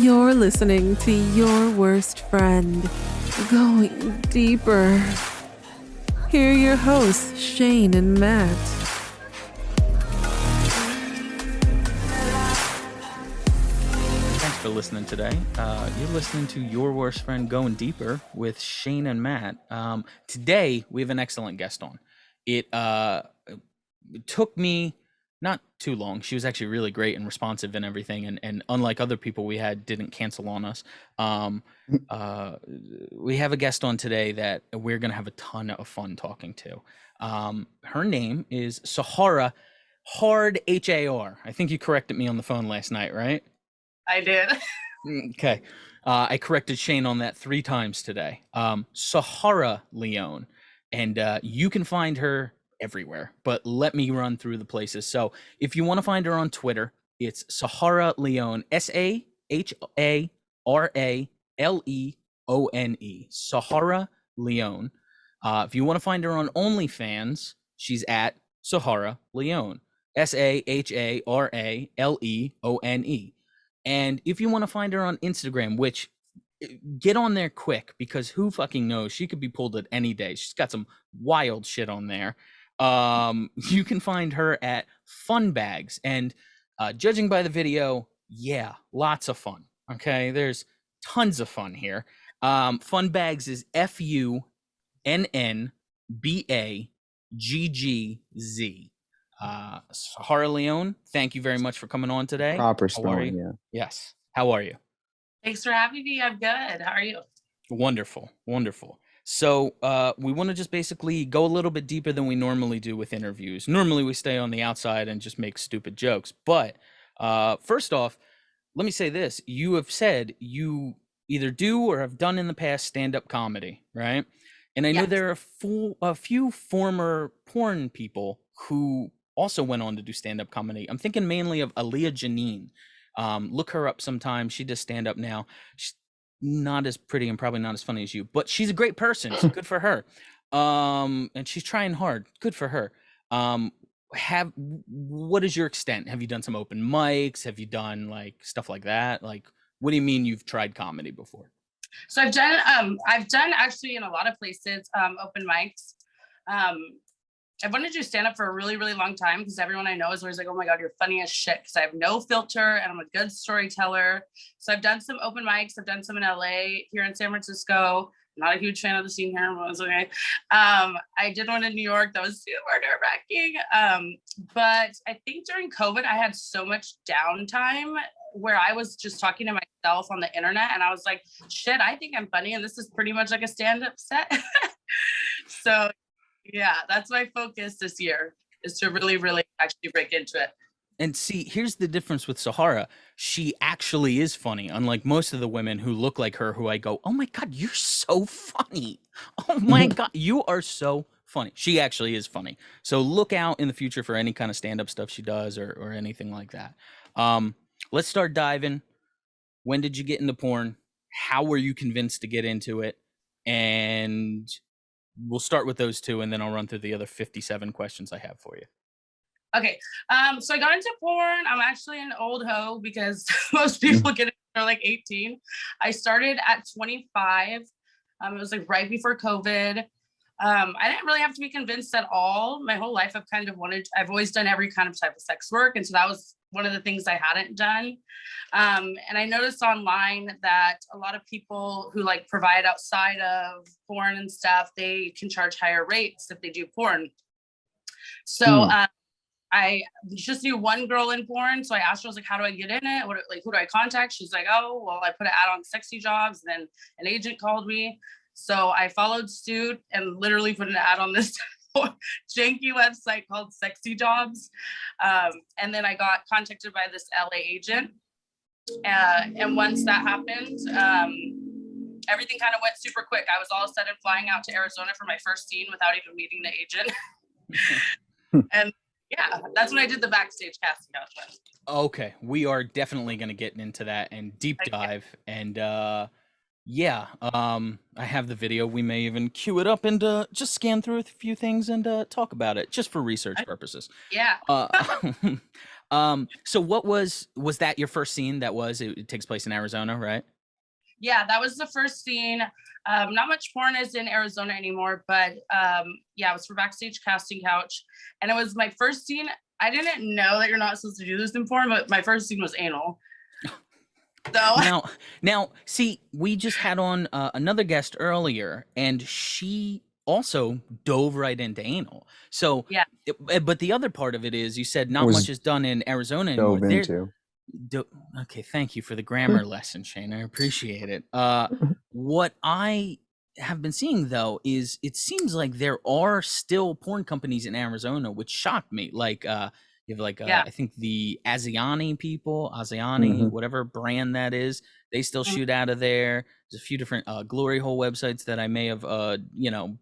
You're listening to Your Worst Friend, going deeper. Here are your hosts, Shane and Matt. Thanks for listening today. You're listening to Your Worst Friend Going Deeper with Shane and Matt. Today, we have an excellent guest on. It took me not too long. She was actually really great and responsive and everything. And unlike other people we had, didn't cancel on us. We have a guest on today that we're going to have a ton of fun talking to. Her name is Sahara, hard H-A-R. I think you corrected me on the phone last night, right? I did. Okay. I corrected Shane on that 3 times today. Sahara Leone. And you can find her everywhere, but let me run through the places. So if you want to find her on Twitter, it's Sahara Leone, Sahara Leone, Sahara Leone. If you want to find her on OnlyFans, she's at Sahara Leone, Sahara Leone. And if you want to find her on Instagram, which get on there quick, because who fucking knows? She could be pulled at any day. She's got some wild shit on there. You can find her at Fun Bags. And judging by the video, yeah, lots of fun. Okay, there's tons of fun here. Fun Bags is FUNNBAGGZ. Sahara Leone, thank you very much for coming on today. Proper spelling, yeah. Yes. How are you? Thanks for having me. I'm good. How are you? Wonderful. So we want to just basically go a little bit deeper than we normally do with interviews. Normally we stay on the outside and just make stupid jokes. But first off, let me say this. You have said you either do or have done in the past stand-up comedy, right? And I know there are a few former porn people who also went on to do stand-up comedy. I'm thinking mainly of Aaliyah Janine. Look her up sometime. She does stand-up now. She's not as pretty and probably not as funny as you, but she's a great person. So good for her. And she's trying hard. Good for her. What is your extent? Have you done some open mics? Have you done like stuff like that? Like, what do you mean you've tried comedy before? So I've done actually in a lot of places, open mics. I've wanted to do stand up for a really, really long time because everyone I know is always like, oh my God, you're funny as shit. Because I have no filter and I'm a good storyteller. So I've done some open mics. I've done some in LA, here in San Francisco. Not a huge fan of the scene here, but it's okay. I did one in New York that was super nerve-wracking. But I think during COVID, I had so much downtime where I was just talking to myself on the internet. And I was like, shit, I think I'm funny. And this is pretty much like a stand-up set. So yeah, that's my focus this year, is to really, really actually break into it. And see, here's the difference with Sahara. She actually is funny, unlike most of the women who look like her, who I go, oh my God, you're so funny. Oh my God, you are so funny. She actually is funny. So look out in the future for any kind of stand-up stuff she does or anything like that. Let's start diving. When did you get into porn? How were you convinced to get into it? And we'll start with those two, and then I'll run through the other 57 questions I have for you. Okay. So I got into porn. I'm actually an old hoe because most people get it when they're like 18. I started at 25. It was like right before COVID. I didn't really have to be convinced at all. My whole life I've always done every kind of type of sex work. And so that was one of the things I hadn't done. And I noticed online that a lot of people who like provide outside of porn and stuff, they can charge higher rates if they do porn. So I just knew one girl in porn. So I asked her, I was like, how do I get in it? Who do I contact? She's like, oh, well, I put an ad on Sexy Jobs. And then an agent called me. So I followed suit and literally put an ad on this janky website called Sexy Jobs. And then I got contacted by this LA agent. And once that happened, everything kind of went super quick. I was all of a sudden flying out to Arizona for my first scene without even meeting the agent. And yeah, that's when I did the backstage casting couch. Okay, we are definitely going to get into that and deep dive. And yeah, I have the video. We may even cue it up and just scan through a few things and talk about it just for research purposes. Yeah. So what was that your first scene? It takes place in Arizona, right? Yeah, that was the first scene. Not much porn is in Arizona anymore, but yeah, it was for Backstage Casting Couch. And it was my first scene. I didn't know that you're not supposed to do this in porn, but my first scene was anal. So Now, see, we just had on another guest earlier, and she also dove right into anal. So, yeah. but the other part of it is, you said not Was much is done in Arizona anymore. dove into. Okay, thank you for the grammar lesson, Shane. I appreciate it. What I have been seeing though is it seems like there are still porn companies in Arizona, which shocked me. Like you have like Yeah. I think the Asiani people, Mhm. whatever brand that is, they still Mhm. shoot out of there. There's a few different glory hole websites that I may have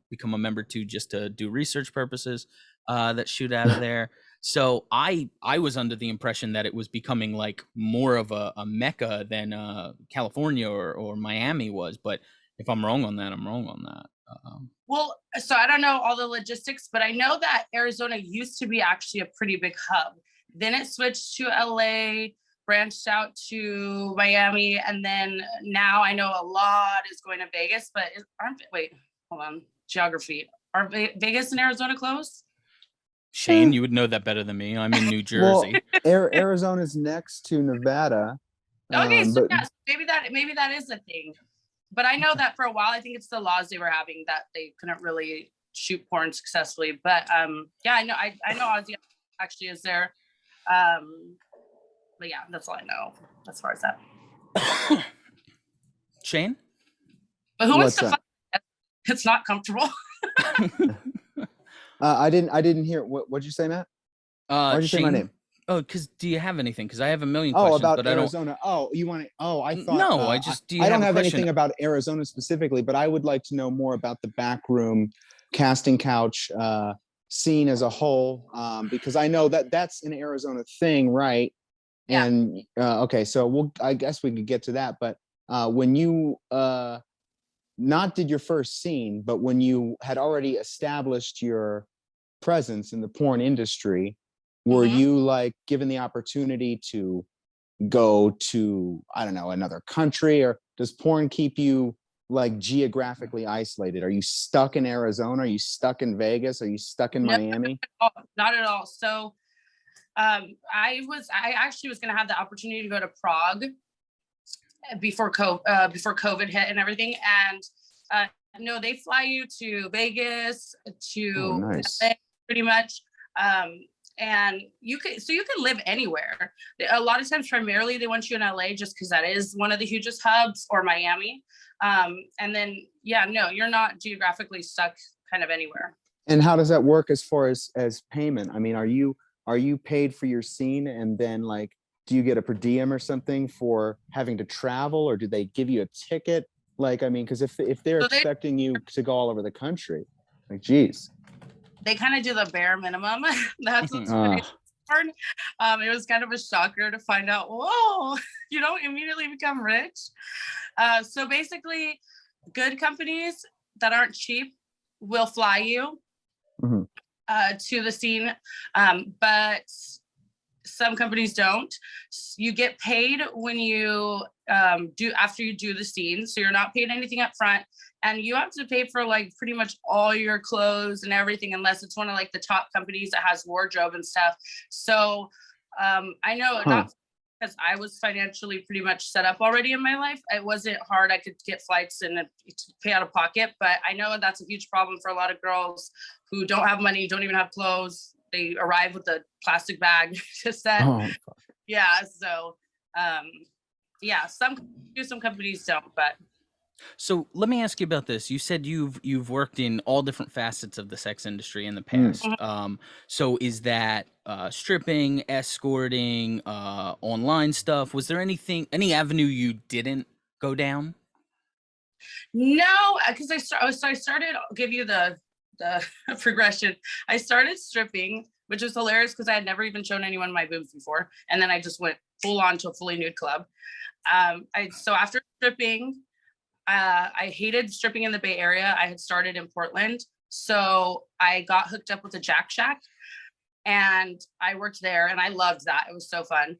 become a member to just to do research purposes that shoot out of there. So I was under the impression that it was becoming like more of a mecca than California or Miami was. But if I'm wrong on that, I'm wrong on that. Well, so I don't know all the logistics, but I know that Arizona used to be actually a pretty big hub. Then it switched to LA, branched out to Miami, and then now I know a lot is going to Vegas. But wait, hold on, geography. Are Vegas and Arizona close? Shane, you would know that better than me. I'm in New Well, Jersey. Arizona's next to Nevada. Okay, so But yeah, maybe that is a thing. But I know that for a while, I think it's the laws they were having that they couldn't really shoot porn successfully. But yeah, I know Ozzy actually is there. But yeah, that's all I know as far as that. Shane? But who wants What's to that? fuck? It's not comfortable. I didn't hear what'd you say, Matt? Why'd you say my Shane? name? Oh, because do you have anything? Because I have a million Oh, questions, about but I don't. Arizona. Oh, you want to? Oh, I thought. No, I just. Do you I don't a have question? anything about Arizona specifically, but I would like to know more about the Backroom Casting Couch scene as a whole, because I know that that's an Arizona thing, right? Yeah. And okay, so I guess we could get to that. But when you not did your first scene, but when you had already established your presence in the porn industry, were Mhm. you like given the opportunity to go to, I don't know, another country, or does porn keep you like geographically isolated? Are you stuck in Arizona? Are you stuck in Vegas? Are you stuck in No, Miami? not at all. So I actually was going to have the opportunity to go to Prague before COVID hit and everything. And no, they fly you to Vegas, to nice. LA, pretty much. And you can live anywhere. A lot of times, primarily, they want you in LA just because that is one of the hugest hubs, or Miami. And then, yeah, no, you're not geographically stuck kind of anywhere. And how does that work as far as payment? I mean, are you paid for your scene, and then like, do you get a per diem or something for having to travel, or do they give you a ticket? Like, I mean, because if they're expecting you to go all over the country, like, geez. They kind of do the bare minimum. That's what's pretty hard. It was kind of a shocker to find out, whoa, you don't immediately become rich. So basically, good companies that aren't cheap will fly you to the scene, but some companies don't. You get paid when you after you do the scene, so you're not paid anything up front, and you have to pay for like pretty much all your clothes and everything, unless it's one of like the top companies that has wardrobe and stuff. So I know not because I was financially pretty much set up already in my life. It wasn't hard. I could get flights and pay out of pocket, but I know that's a huge problem for a lot of girls who don't have money, don't even have clothes. They arrive with a plastic bag to set. Yeah. So, yeah, some companies don't, but. So let me ask you about this. You said you've worked in all different facets of the sex industry in the past. So is that stripping, escorting, online stuff? Was there any avenue you didn't go down? No, because I started. I'll give you the progression. I started stripping, which was hilarious because I had never even shown anyone my boobs before, and then I just went full on to a fully nude club. So after stripping, I hated stripping in the Bay Area. I had started in Portland, so I got hooked up with a Jack Shack, and I worked there, and I loved that. It was so fun.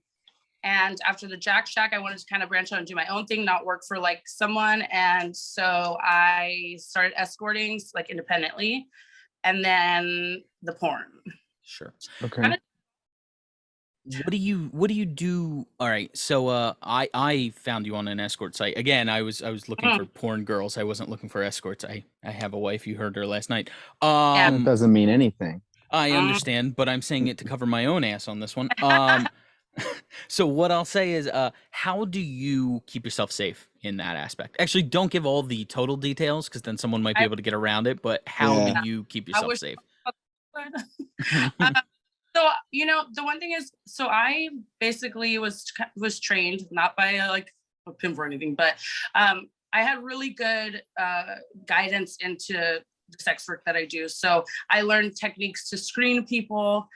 And after the Jack Shack, I wanted to kind of branch out and do my own thing, not work for like someone. And so I started escorting like independently, and then the porn. Sure. Okay. Kinda- What do you do? All right. So I found you on an escort site. Again, I was looking for porn girls. I wasn't looking for escorts. I have a wife. You heard her last night. That doesn't mean anything. I understand, but I'm saying it to cover my own ass on this one. So what I'll say is, how do you keep yourself safe in that aspect? Actually, don't give all the total details, because then someone might be able to get around it. But how do you keep yourself safe? So, you know, the one thing is, so I basically was trained, not by like a pimp or anything, but I had really good guidance into the sex work that I do. So I learned techniques to screen people.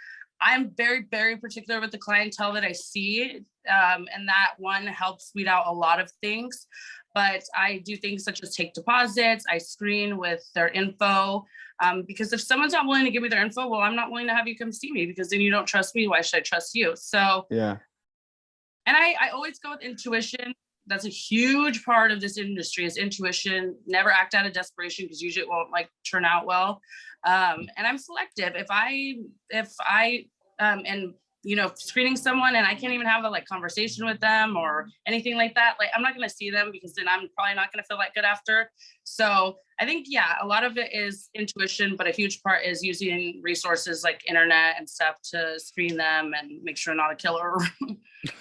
I'm very, very particular with the clientele that I see. And that one helps weed out a lot of things. But I do things such as take deposits. I screen with their info. Because if someone's not willing to give me their info, well, I'm not willing to have you come see me, because then you don't trust me. Why should I trust you? So, yeah. And I always go with intuition. That's a huge part of this industry, is intuition. Never act out of desperation, because usually it won't like turn out well. And I'm selective. If I and you know, screening someone and I can't even have a like conversation with them or anything like that, like I'm not going to see them, because then I'm probably not going to feel that good after. So I think, yeah, a lot of it is intuition, but a huge part is using resources like internet and stuff to screen them and make sure I'm not a killer.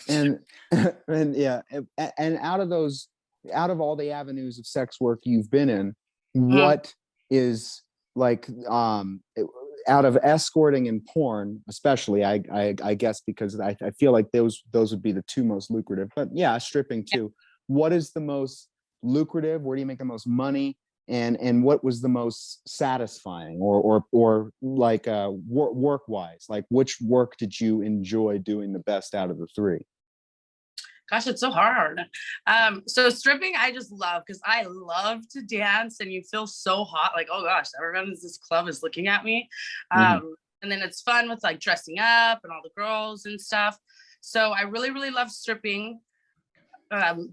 and yeah, and out of all the avenues of sex work you've been in, what is like out of escorting and porn, especially, I guess, because I feel like those would be the two most lucrative, but yeah, stripping too. What is the most lucrative? Where do you make the most money? And what was the most satisfying, or like work wise, like which work did you enjoy doing the best out of the three? Gosh, it's so hard. So stripping, I just love, because I love to dance, and you feel so hot, like, oh gosh, everyone in this club is looking at me. And then it's fun with like dressing up and all the girls and stuff. So I really, really love stripping,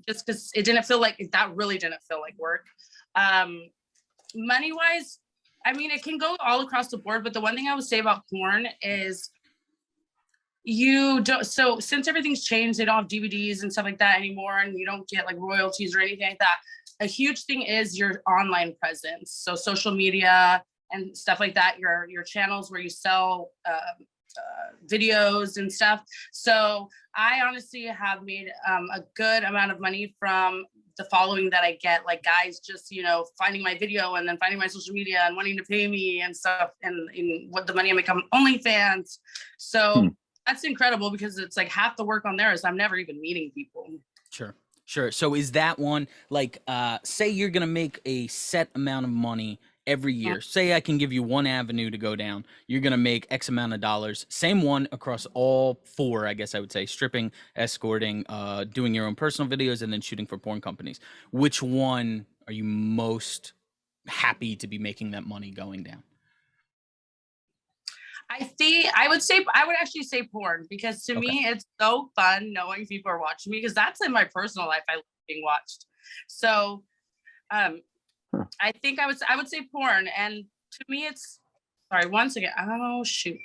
just because it didn't feel like that really didn't feel like work. Money wise, I mean, it can go all across the board, but the one thing I would say about porn is, you don't, so since everything's changed, they don't have DVDs and stuff like that anymore, and you don't get like royalties or anything like that. A huge thing is your online presence, so social media and stuff like that, your channels where you sell videos and stuff. So I honestly have made a good amount of money from the following that I get, like guys just, you know, finding my video and then finding my social media and wanting to pay me and stuff, and in what the money I make on OnlyFans. So that's incredible, because it's like half the work on there is I'm never even meeting people. Sure. So is that one like, say you're going to make a set amount of money every year. Say I can give you one avenue to go down. You're going to make X amount of dollars. Same one across all four, I guess I would say: stripping, escorting, doing your own personal videos, and then shooting for porn companies. Which one are you most happy to be making that money going down? I would actually say porn, because to me, it's so fun knowing people are watching me, because that's in my personal life. I love being watched. So I think I would say porn. And to me, it's, sorry, one second. Oh, shoot.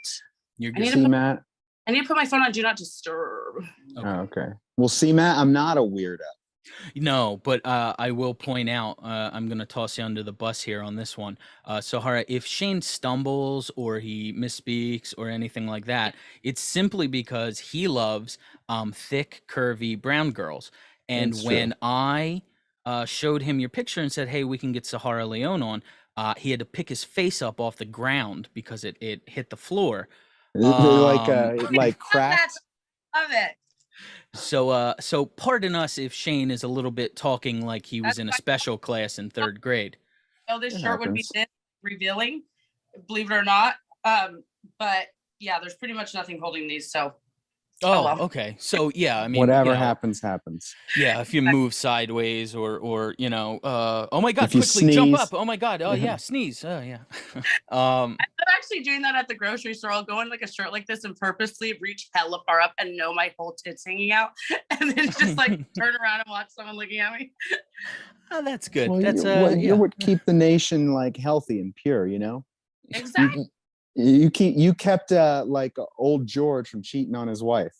You're good. Matt? I need to put my phone on Do Not Disturb. Okay. Well, see, Matt, I'm not a weirdo. No, but I will point out, I'm going to toss you under the bus here on this one. Sahara, if Shane stumbles or he misspeaks or anything like that, it's simply because he loves thick, curvy brown girls. And when I showed him your picture and said, hey, we can get Sahara Leone on, he had to pick his face up off the ground because it hit the floor. Like cracked. Love it. So pardon us if Shane is a little bit talking like he was in a special class in 3rd grade. Oh, this shirt would be this revealing, believe it or not. But yeah, there's pretty much nothing holding these. So Oh, well. okay. So yeah, I mean, Whatever happens, happens. yeah, if you move sideways or oh my God, If you quickly jump sneeze. up. Oh my God. Oh yeah, sneeze. Oh yeah. um, I'm actually doing that at the grocery store. I'll go in like a shirt like this and purposely reach hella far up and know my whole tits hanging out, and then just like turn around and watch someone looking at me. oh, that's good. Well, That's you yeah. would keep the nation like healthy and pure, you know. Exactly. You kept like old George from cheating on his wife.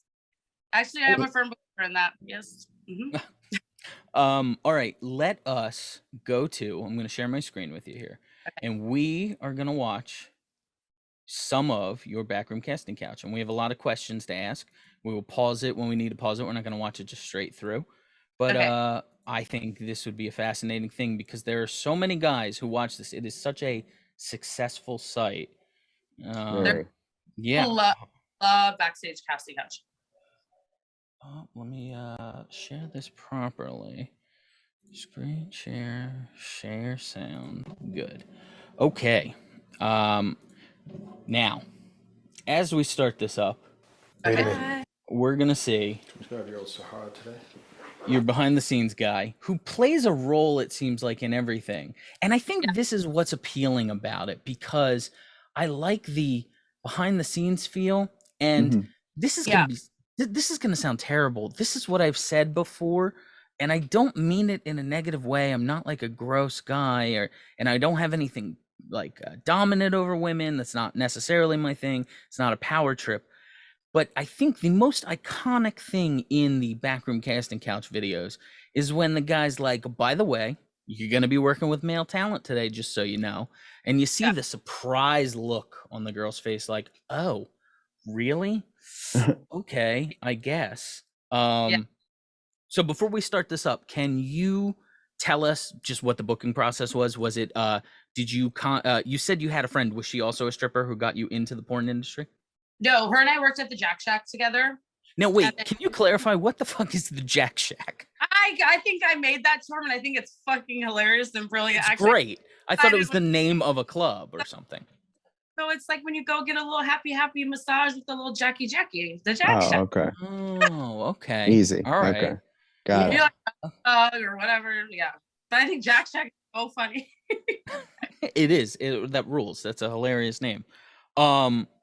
Actually, I am a firm believer in that. Yes. Mm-hmm. All right, let us go to, I'm going to share my screen with you here, and we are going to watch some of your Backroom Casting Couch, and we have a lot of questions to ask. We will pause it when we need to pause it. We're not going to watch it just straight through, but I think this would be a fascinating thing because there are so many guys who watch this. It is such a successful site. Yeah. Love Backstage Casting Couch. Let me share this properly. Screen share, share sound. Good. Okay. Now, as we start this up, Wait a minute. we're gonna see It's gonna have your old Sahara today. your behind the scenes guy who plays a role, it seems like, in everything. And I think this is what's appealing about it because I like the behind the scenes feel. And this is gonna be this is gonna sound terrible. This is what I've said before, and I don't mean it in a negative way. I'm not like a gross guy, and I don't have anything like dominant over women. That's not necessarily my thing. It's not a power trip. But I think the most iconic thing in the Backroom Casting Couch videos is when the guy's like, by the way, you're going to be working with male talent today, just so you know. And you see the surprised look on the girl's face, like, oh, really? Okay, I guess. So before we start this up, can you tell us just what the booking process was? Was it, did you, you said you had a friend. Was she also a stripper who got you into the porn industry? No, her and I worked at the Jack Shack together. Now, wait, can you clarify what the fuck is the Jack Shack? I think I made that term, and I think it's fucking hilarious and brilliant. It's great. I thought it was the name of a club or something. So it's like when you go get a little happy massage with a little Jackie, the Jack Shack. Okay. Oh, okay. Easy. All right. Okay. Got it. Like, or whatever. Yeah. But I think Jack Shack is so funny. It is. That rules. That's a hilarious name.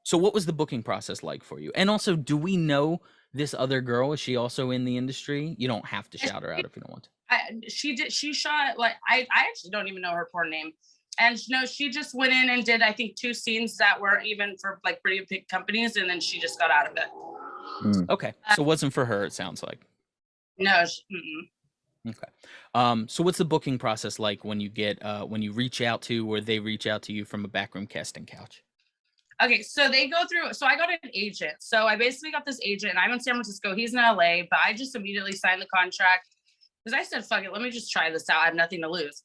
So what was the booking process like for you? And also, do we know this other girl? Is she also in the industry? You don't have to shout her out if you don't want to. She shot, like, I actually don't even know her porn name. And no, she just went in and did, I think, 2 scenes that were even for like pretty big companies, and then she just got out of it. Okay. So it wasn't for her, it sounds like. No. Okay. So what's the booking process like when you get when you reach out to, or they reach out to you from a Backroom Casting Couch? Okay, so they go through, so I got an agent. So I basically got this agent, and I'm in San Francisco, he's in LA, but I just immediately signed the contract because I said, fuck it, let me just try this out. I have nothing to lose.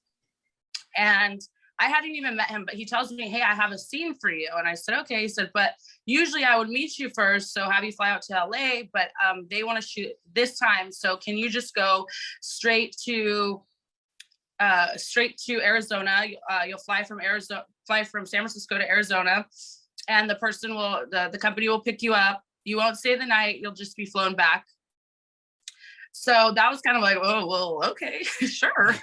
And I hadn't even met him, but he tells me, hey, I have a scene for you. And I said, okay. He said, but usually I would meet you first, so have you fly out to LA, but they want to shoot this time. So can you just go straight to Arizona? You'll fly from San Francisco to Arizona, and the person will, the company will pick you up. You won't stay the night. You'll just be flown back. So that was kind of like, oh, well, okay, sure.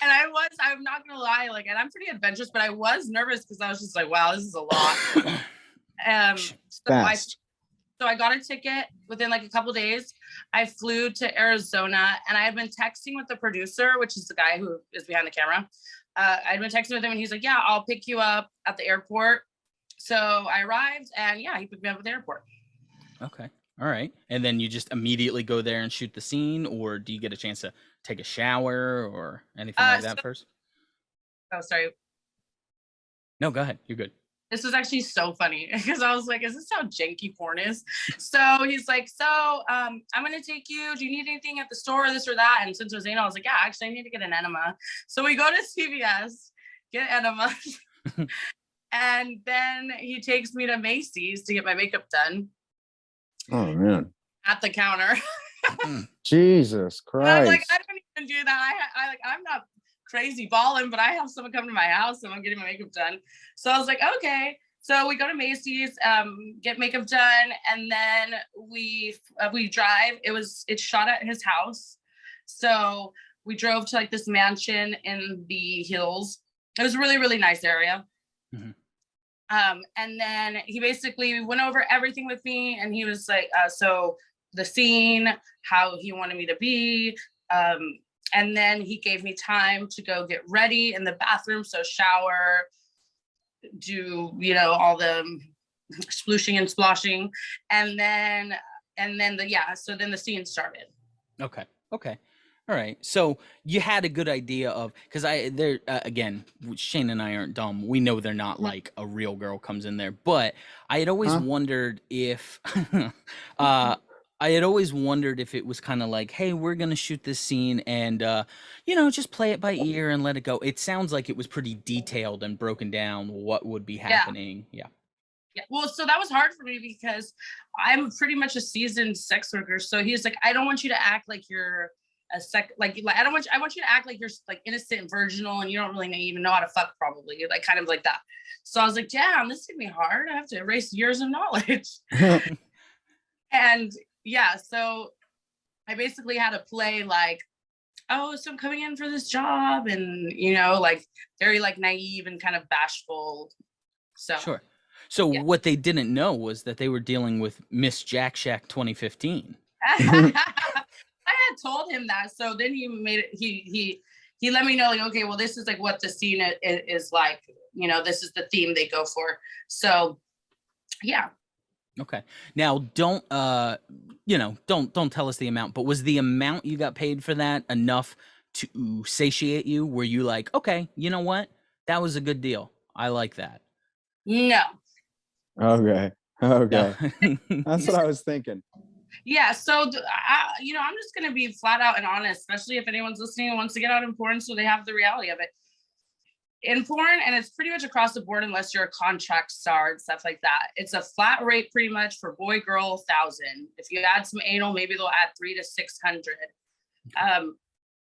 And I'm not gonna lie, like, and I'm pretty adventurous, but I was nervous because I was just like, wow, this is a lot. So I got a ticket within like a couple days. I flew to Arizona, and I had been texting with the producer, which is the guy who is behind the camera. I'd been texting with him, and he's like, yeah, I'll pick you up at the airport. So I arrived, and yeah, he picked me up at the airport. Okay. All right. And then you just immediately go there and shoot the scene, or do you get a chance to take a shower or anything like that first? Oh, sorry. No, go ahead. You're good. This was actually so funny because I was like, is this how janky porn is? So he's like, I'm going to take you. Do you need anything at the store, this or that? And since it was anal, I was like, yeah, actually, I need to get an enema. So we go to CVS, get enemas. And then he takes me to Macy's to get my makeup done. Oh, man. At the counter. Jesus Christ. And I'm like, I don't even do that. I'm not crazy balling, but I have someone come to my house and I'm getting my makeup done. So I was like, okay. So we go to Macy's, get makeup done, and then we drive. It's shot at his house. So we drove to like this mansion in the hills. It was a really, really nice area. And then he basically went over everything with me, and he was like, so the scene, how he wanted me to be. And then he gave me time to go get ready in the bathroom. So shower, do, all the splooshing and splashing. And then so then the scene started. Okay. All right. So you had a good idea of, because again, Shane and I aren't dumb. We know they're not like a real girl comes in there, but I had always wondered if, it was kind of like, hey, we're going to shoot this scene and, just play it by ear and let it go. It sounds like it was pretty detailed and broken down what would be happening. Yeah. Well, so that was hard for me because I'm pretty much a seasoned sex worker. So he was like, I don't want you to act like you're I want you to act like you're like innocent and virginal and you don't really even know how to fuck, probably, like kind of like that. So I was like, damn, this is gonna be hard. I have to erase years of knowledge. And yeah, so I basically had to play like, oh, so I'm coming in for this job, and like very like naive and kind of bashful. So sure. So what they didn't know was that they were dealing with Miss Jack Shack 2015. I had told him that, so then he made it. He let me know, like, okay, well, this is like what the scene is like. This is the theme they go for. So, yeah. Okay. Now, don't tell us the amount, but was the amount you got paid for that enough to satiate you? Were you like, okay, you know what, that was a good deal, I like that? No. Okay. No. That's what I was thinking. Yeah, so I'm just gonna be flat out and honest, especially if anyone's listening and wants to get out in porn, so they have the reality of it. In porn, and it's pretty much across the board, unless you're a contract star and stuff like that, it's a flat rate pretty much for boy, girl, 1,000. If you add some anal, maybe they'll add 300 to 600.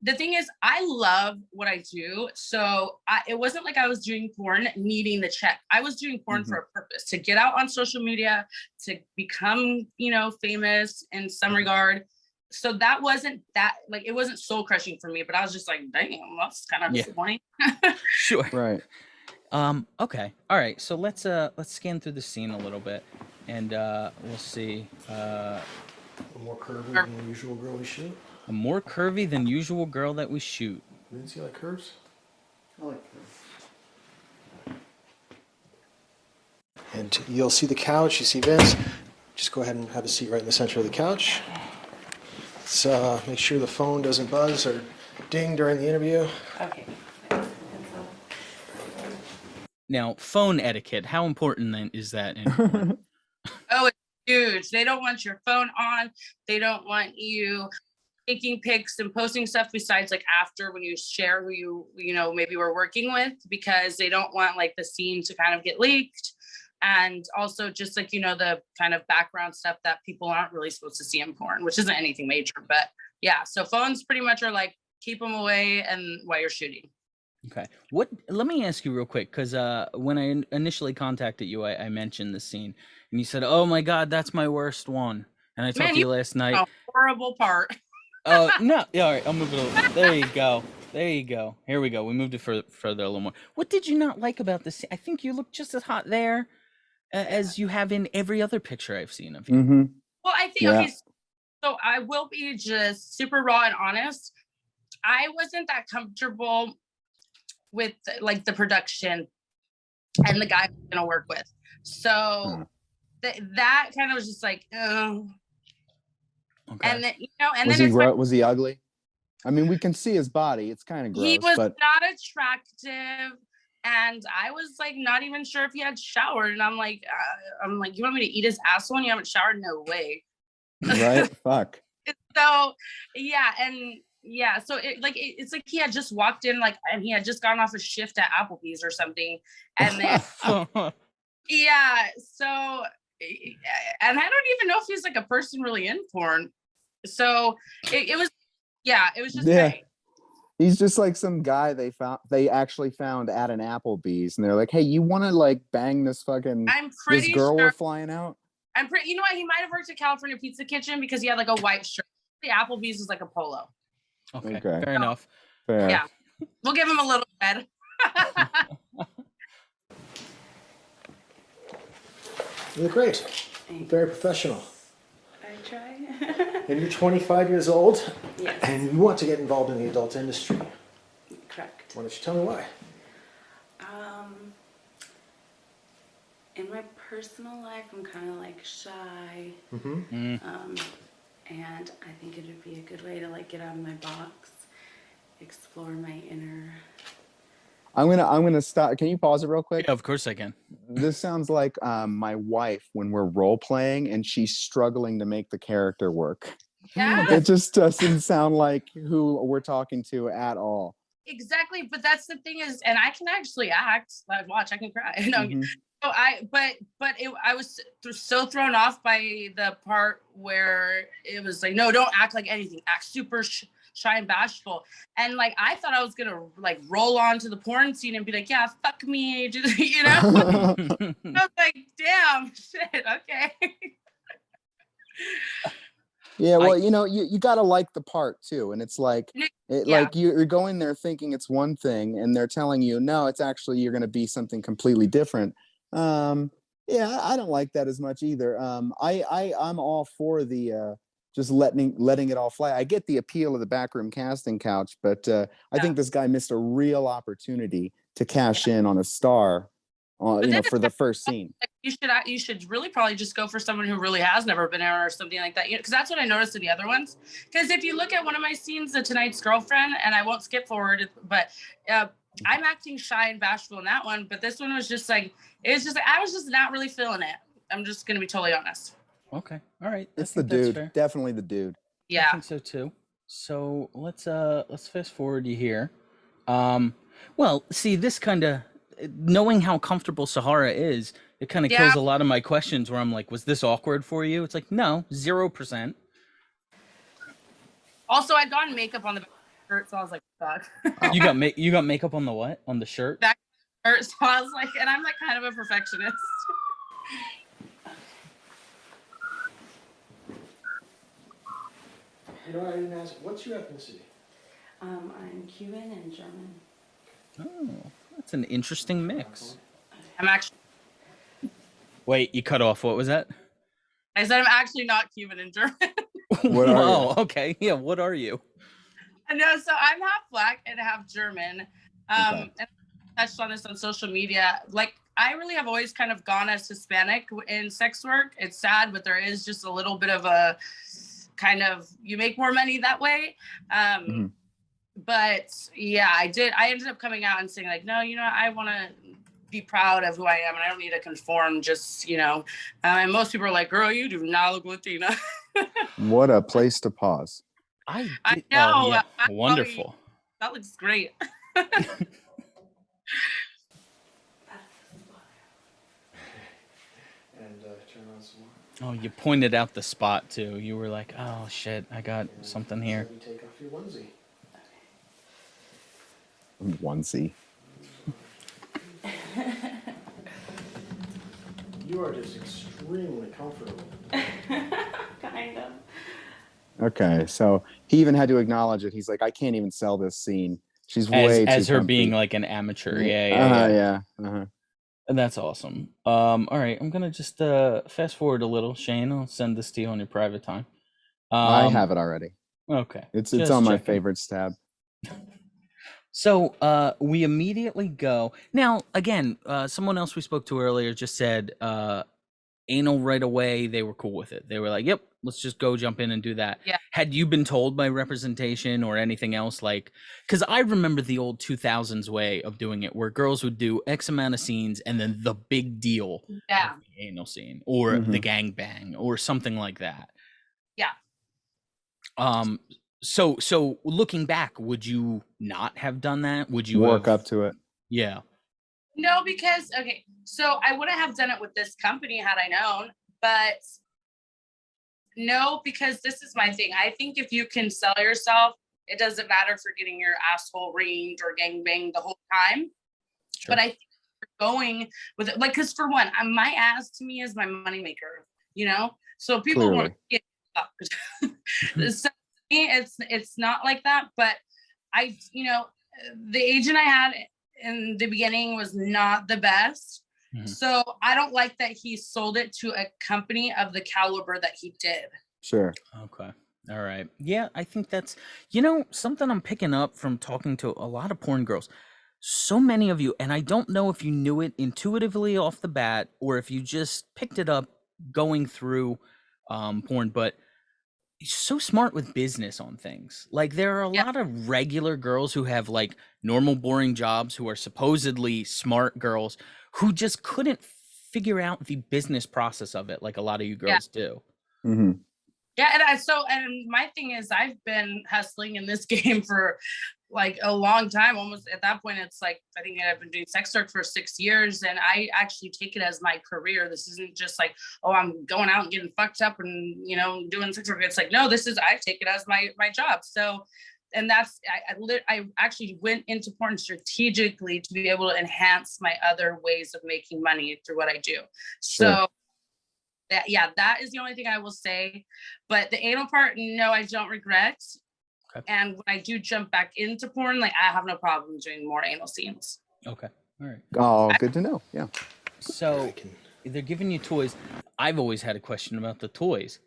The thing is, I love what I do, so it wasn't like I was doing porn needing the check. I was doing porn for a purpose, to get out on social media, to become, famous in some regard. So that wasn't that, like, it wasn't soul crushing for me, but I was just like, damn, that's kind of disappointing. Sure. Right. Okay. All right. So let's scan through the scene a little bit, and we'll see. A more curvy than the usual girl we shoot. A more curvy than usual girl that we shoot. Vince, you like curves? I like curves. And you'll see the couch. You see Vince. Just go ahead and have a seat right in the center of the couch. Let's make sure the phone doesn't buzz or ding during the interview. Okay. Now, phone etiquette, how important then is that in porn? Oh, it's huge. They don't want your phone on. They don't want you taking pics and posting stuff besides like after, when you share who you maybe were working with, because they don't want like the scene to kind of get leaked. And also just like, the kind of background stuff that people aren't really supposed to see in porn, which isn't anything major, but yeah. So phones pretty much are like, keep them away and while you're shooting. Okay. Let me ask you real quick, because when I initially contacted you, I mentioned the scene, and you said, oh my God, that's my worst one. And I talked to you last night. A horrible part. Oh, no. Yeah, all right. I'll move it over. There you go. Here we go. We moved it further a little more. What did you not like about this scene? I think you look just as hot there as you have in every other picture I've seen of you. Mm-hmm. Well, I think, okay, so I will be just super raw and honest. I wasn't that comfortable with like the production and the guy I'm gonna work with. So that kind of was just like, okay. And then, was he ugly? I mean, we can see his body. It's kind of gross. He was but not attractive. And I was like, not even sure if he had showered. And I'm like, you want me to eat his asshole and you haven't showered? No way. Right? Fuck. So, yeah. And yeah, so it's like he had just walked in, like, and he had just gone off a shift at Applebee's or something. And then, yeah. So, and I don't even know if he's like a person really in porn. So it was just great. He's just like some guy they actually found at an Applebee's, and they're like, "Hey, you want to like bang this fucking I'm this pretty girl sure. we're flying out?" You know what? He might have worked at California Pizza Kitchen because he had like a white shirt. The Applebee's is like a polo. Okay, Okay. fair enough. Fair. Yeah. We'll give him a little bed. You look great. Very professional. I try. And you're 25 years old, Yes. and you want to get involved in the adult industry. Correct. Why don't you tell me why? In my personal life, I'm kind of like shy. Mm-hmm. And I think it would be a good way to like get out of my box, explore my inner. I'm gonna stop. Can you pause it real quick? Yeah, of course I can. This sounds like my wife when we're role playing and she's struggling to make the character work. Yeah. It just doesn't sound like who we're talking to at all. Exactly. But that's the thing is, and I can actually act. Like, watch, I can cry. No, Mhm. so I was so thrown off by the part where it was like, no, don't act like anything. Act super shy and bashful. And like, I thought I was gonna like roll onto the porn scene and be like, yeah, fuck me, just, you know. I was like, damn, shit, okay. Yeah, well, you gotta like the part too, and it's like Yeah. like you're going there thinking it's one thing, and they're telling you no, it's actually you're gonna be something completely different. Yeah, I don't like that as much either. I'm all for the just letting it all fly. I get the appeal of the backroom casting couch, but I think this guy missed a real opportunity to cash in on a star, for the first scene. You should really probably just go for someone who really has never been there or something like that. Because that's what I noticed in the other ones. Because if you look at one of my scenes, The Tonight's Girlfriend, and I won't skip forward, but I'm acting shy and bashful in that one. But this one was just like, I was just not really feeling it. I'm just gonna be totally honest. Okay, all right. It's the dude, definitely the dude. Yeah. I think so too. So let's fast forward you here. Well, see, this kind of knowing how comfortable Sahara is, it kind of kills a lot of my questions where I'm like, was this awkward for you? It's like, no, 0%. Also, I'd gotten makeup on the back of the shirt, so I was like, fuck. You got makeup on the what? On the shirt? Back of the shirt, so I was like, and I'm like kind of a perfectionist. You know, I didn't ask, what's your ethnicity? I'm Cuban and German. Oh, that's an interesting mix. I'm actually. Wait, you cut off. What was that? I said I'm actually not Cuban and German. What are Oh, okay. Yeah, what are you? No, so I'm half black and half German. And I touched on this on social media. Like, I really have always kind of gone as Hispanic in sex work. It's sad, but there is just a little bit of a kind of, you make more money that way. But yeah, I ended up coming out and saying like, no, I want to be proud of who I am and I don't need to conform, just, and most people are like, girl, you do not look Latina. What a place to pause. I know. Oh, yeah. Wonderful. That looks great. And turn on some more. Oh, you pointed out the spot too. You were like, oh shit, I got something here. Let me take off your onesie. Onesie. You are just extremely comfortable. Kind of. Okay, so he even had to acknowledge it. He's like, I can't even sell this scene. She's way As too her comfy. being like an amateur. Yeah. Uh-huh. And that's awesome. All right, I'm gonna just fast forward a little. Shane, I'll send this to you on your private time. I have it already. Okay. It's just on my checking. favorites tab. So we immediately go. Now, again, someone else we spoke to earlier just said anal right away. They were cool with it. They were like, yep, let's just go jump in and do that. Yeah. Had you been told by representation or anything else? Like, because I remember the old 2000s way of doing it where girls would do X amount of scenes and then the big deal, Yeah. the anal scene or the gangbang or something like that. Yeah. So looking back, would you not have done that? Would you work up to it? Yeah. No, because, okay, so I wouldn't have done it with this company had I known, but no, because this is my thing. I think if you can sell yourself It doesn't matter for getting your asshole reamed or gangbanged the whole time. Sure. But I think going with it, like, because for one, my ass to me is my moneymaker, you know? So people want to get fucked. So me, it's not like that, but the agent I had in the beginning was not the best. So I don't like that he sold it to a company of the caliber that he did. Sure. Okay. All right. Yeah, I think that's, something I'm picking up from talking to a lot of porn girls. So many of you, and I don't know if you knew it intuitively off the bat or if you just picked it up going through porn, but you're so smart with business on things. Like, there are a lot of regular girls who have like normal boring jobs who are supposedly smart girls who just couldn't figure out the business process of it like a lot of you girls do. Mm-hmm. Yeah, and my thing is, I've been hustling in this game for like a long time. Almost at that point, it's like, I think I've been doing sex work for 6 years, and I actually take it as my career. This isn't just like, oh, I'm going out and getting fucked up and doing sex work. It's like, no, I take it as my job. So, and that's I actually went into porn strategically to be able to enhance my other ways of making money through what I do. Sure. So. That is the only thing I will say. But the anal part, no, I don't regret. Okay. And when I do jump back into porn, like, I have no problem doing more anal scenes. Okay. All right. Oh, good to know. Yeah. So they're giving you toys. I've always had a question about the toys.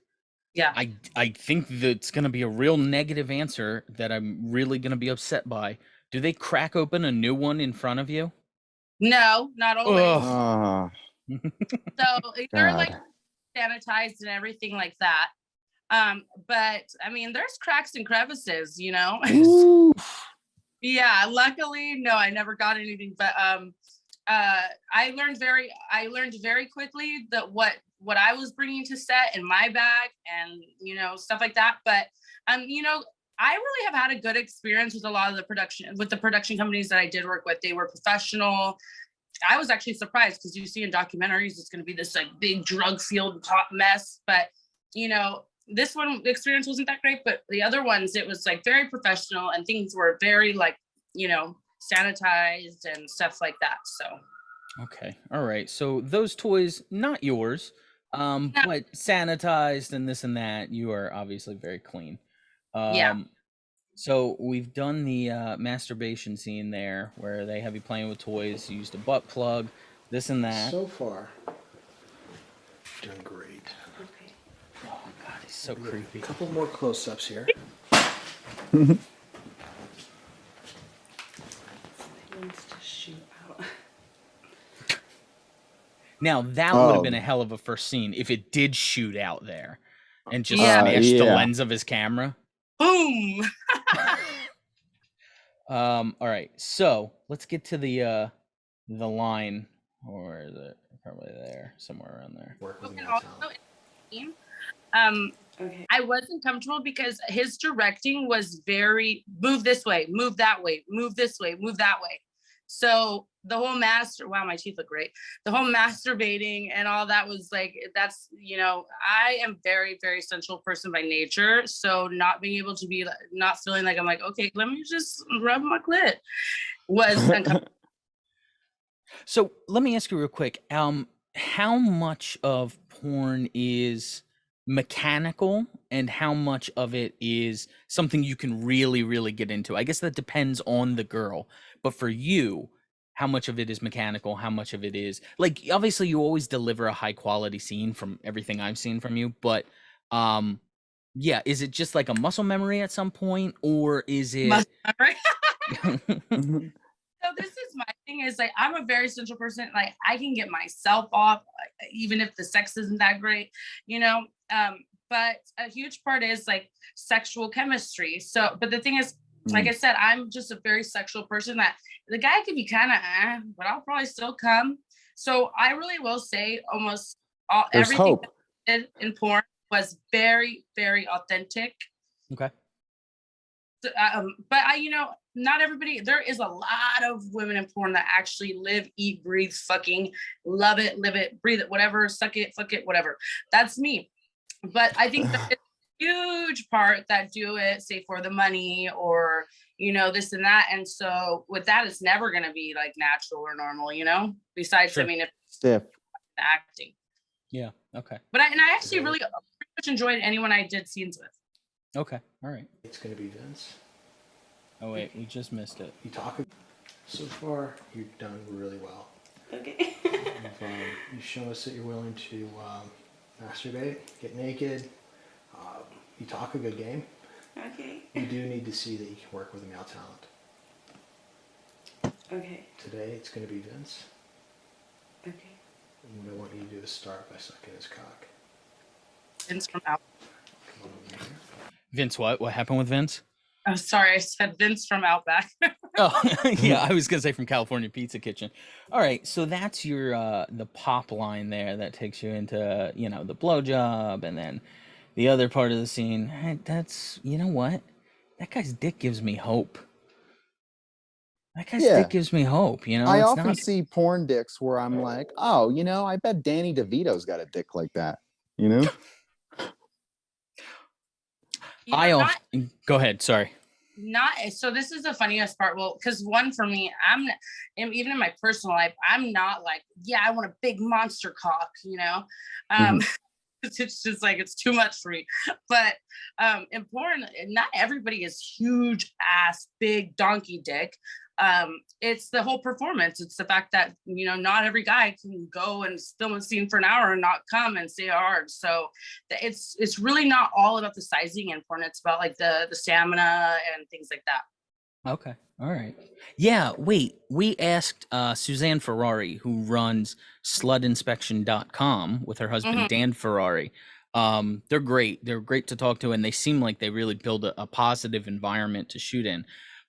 Yeah. I think that's going to be a real negative answer that I'm really going to be upset by. Do they crack open a new one in front of you? No, not always. Ah, So they're God. like sanitized and everything like that. But I mean, there's cracks and crevices, Ooh. Yeah, luckily, no, I never got anything, but I learned very quickly that what I was bringing to set in my bag and stuff like that. But I really have had a good experience with a lot of the production companies that I did work with. They were professional. I was actually surprised because you see in documentaries it's going to be this like big drug field hot mess, but this one, the experience wasn't that great, but the other ones, it was like very professional and things were very like sanitized and stuff like that. So okay, all right, so those toys not yours, but sanitized and this and that. You are obviously very clean. Yeah. So we've done the masturbation scene there where they have you playing with toys, you used a butt plug, this and that. So far, doing great. Okay. Oh God, it's so creepy. A couple more close-ups here. It wants to shoot out. Now that would have been a hell of a first scene if it did shoot out there and just smash the lens of his camera. Boom. All right, so let's get to the line, or is it probably there, somewhere around there? Okay. I wasn't comfortable because his directing was very move this way, move that way, move this way, move that way. So the whole wow, my teeth look great. The whole masturbating and all that was like, that's, I am very, very sensual person by nature. So not being able to be, not feeling like I'm like, okay, let me just rub my clit was uncomfortable. So let me ask you real quick. How much of porn is mechanical and how much of it is something you can really, really get into? I guess that depends on the girl, but for you, how much of it is mechanical? How much of it is like, obviously you always deliver a high quality scene from everything I've seen from you, but yeah, is it just like a muscle memory at some point, or is it Muscle memory? So this is my thing is like, I'm a very sensual person. Like I can get myself off even if the sex isn't that great, but a huge part is like sexual chemistry. So, but the thing is, like I said, I'm just a very sexual person that the guy could be kind of, but I'll probably still come. So I really will say almost everything that I did in porn was very, very authentic. Okay. But not everybody, there is a lot of women in porn that actually live, eat, breathe, fucking, love it, live it, breathe it, whatever, suck it, fuck it, whatever. That's me. But I think that huge part that do it, say, for the money or, you know, this and that. And so with that, it's never going to be like natural or normal, you know, besides, Sure. I mean, if Stiff. acting. Yeah. Okay. But I actually really pretty much enjoyed anyone I did scenes with. Okay. All right. It's going to be Vince. Oh wait, we just missed it. You talk. So far, you've done really well. Okay. You've shown us that you're willing to masturbate, get naked. You talk a good game. Okay. You do need to see that you can work with a male talent. Okay. Today, it's going to be Vince. Okay. And what I want you to do is start by sucking his cock. Vince from Out. Come on over here. Vince, what? What happened with Vince? Oh, sorry, I said Vince from Outback. Oh, yeah, I was gonna say from California Pizza Kitchen. All right, so that's your the pop line there that takes you into, you know, the blowjob, and then the other part of the scene. That's, you know what? That guy's dick gives me hope. That guy's Yeah. dick gives me hope. You know, I it's often not. see porn dicks where I'm like, oh, you know, I bet Danny DeVito's got a dick like that. You know? You know, Go ahead. Sorry. not so this is the funniest part. Well, because one, for me, even in my personal life, I'm not like, yeah, I want a big monster cock, you know. It's just like, it's too much for me. But in porn, not everybody is huge ass big donkey dick. It's the whole performance. It's the fact that, you know, not every guy can go and film a scene for an hour and not come and stay hard. So it's really not all about the sizing in porn. It's about like the stamina and things like that. Okay. All right. Yeah. Wait, we asked Suzanne Ferrari, who runs slutinspection.com with her husband, Dan Ferrari. They're great. They're great to talk to, and they seem like they really build a positive environment to shoot in.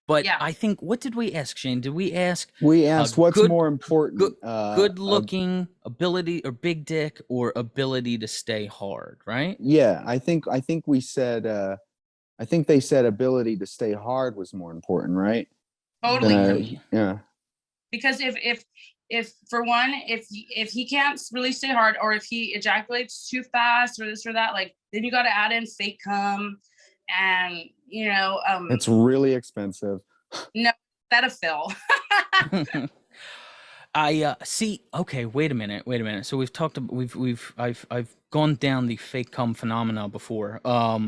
But Yeah. I think, what did we ask, Shane? Did we ask? We asked what's good- more important, Good looking, ability, or big dick, or ability to stay hard, right? yeah, I think we said I think they said ability to stay hard was more important, right? Totally. Yeah. Because if for one, if he can't really stay hard, or if he ejaculates too fast or this or that, like, then you got to add in fake cum, and, you know, It's really expensive. no, Cetaphil. I see. Okay, wait a minute. So we've talked. I've gone down the fake cum phenomena before. Yeah.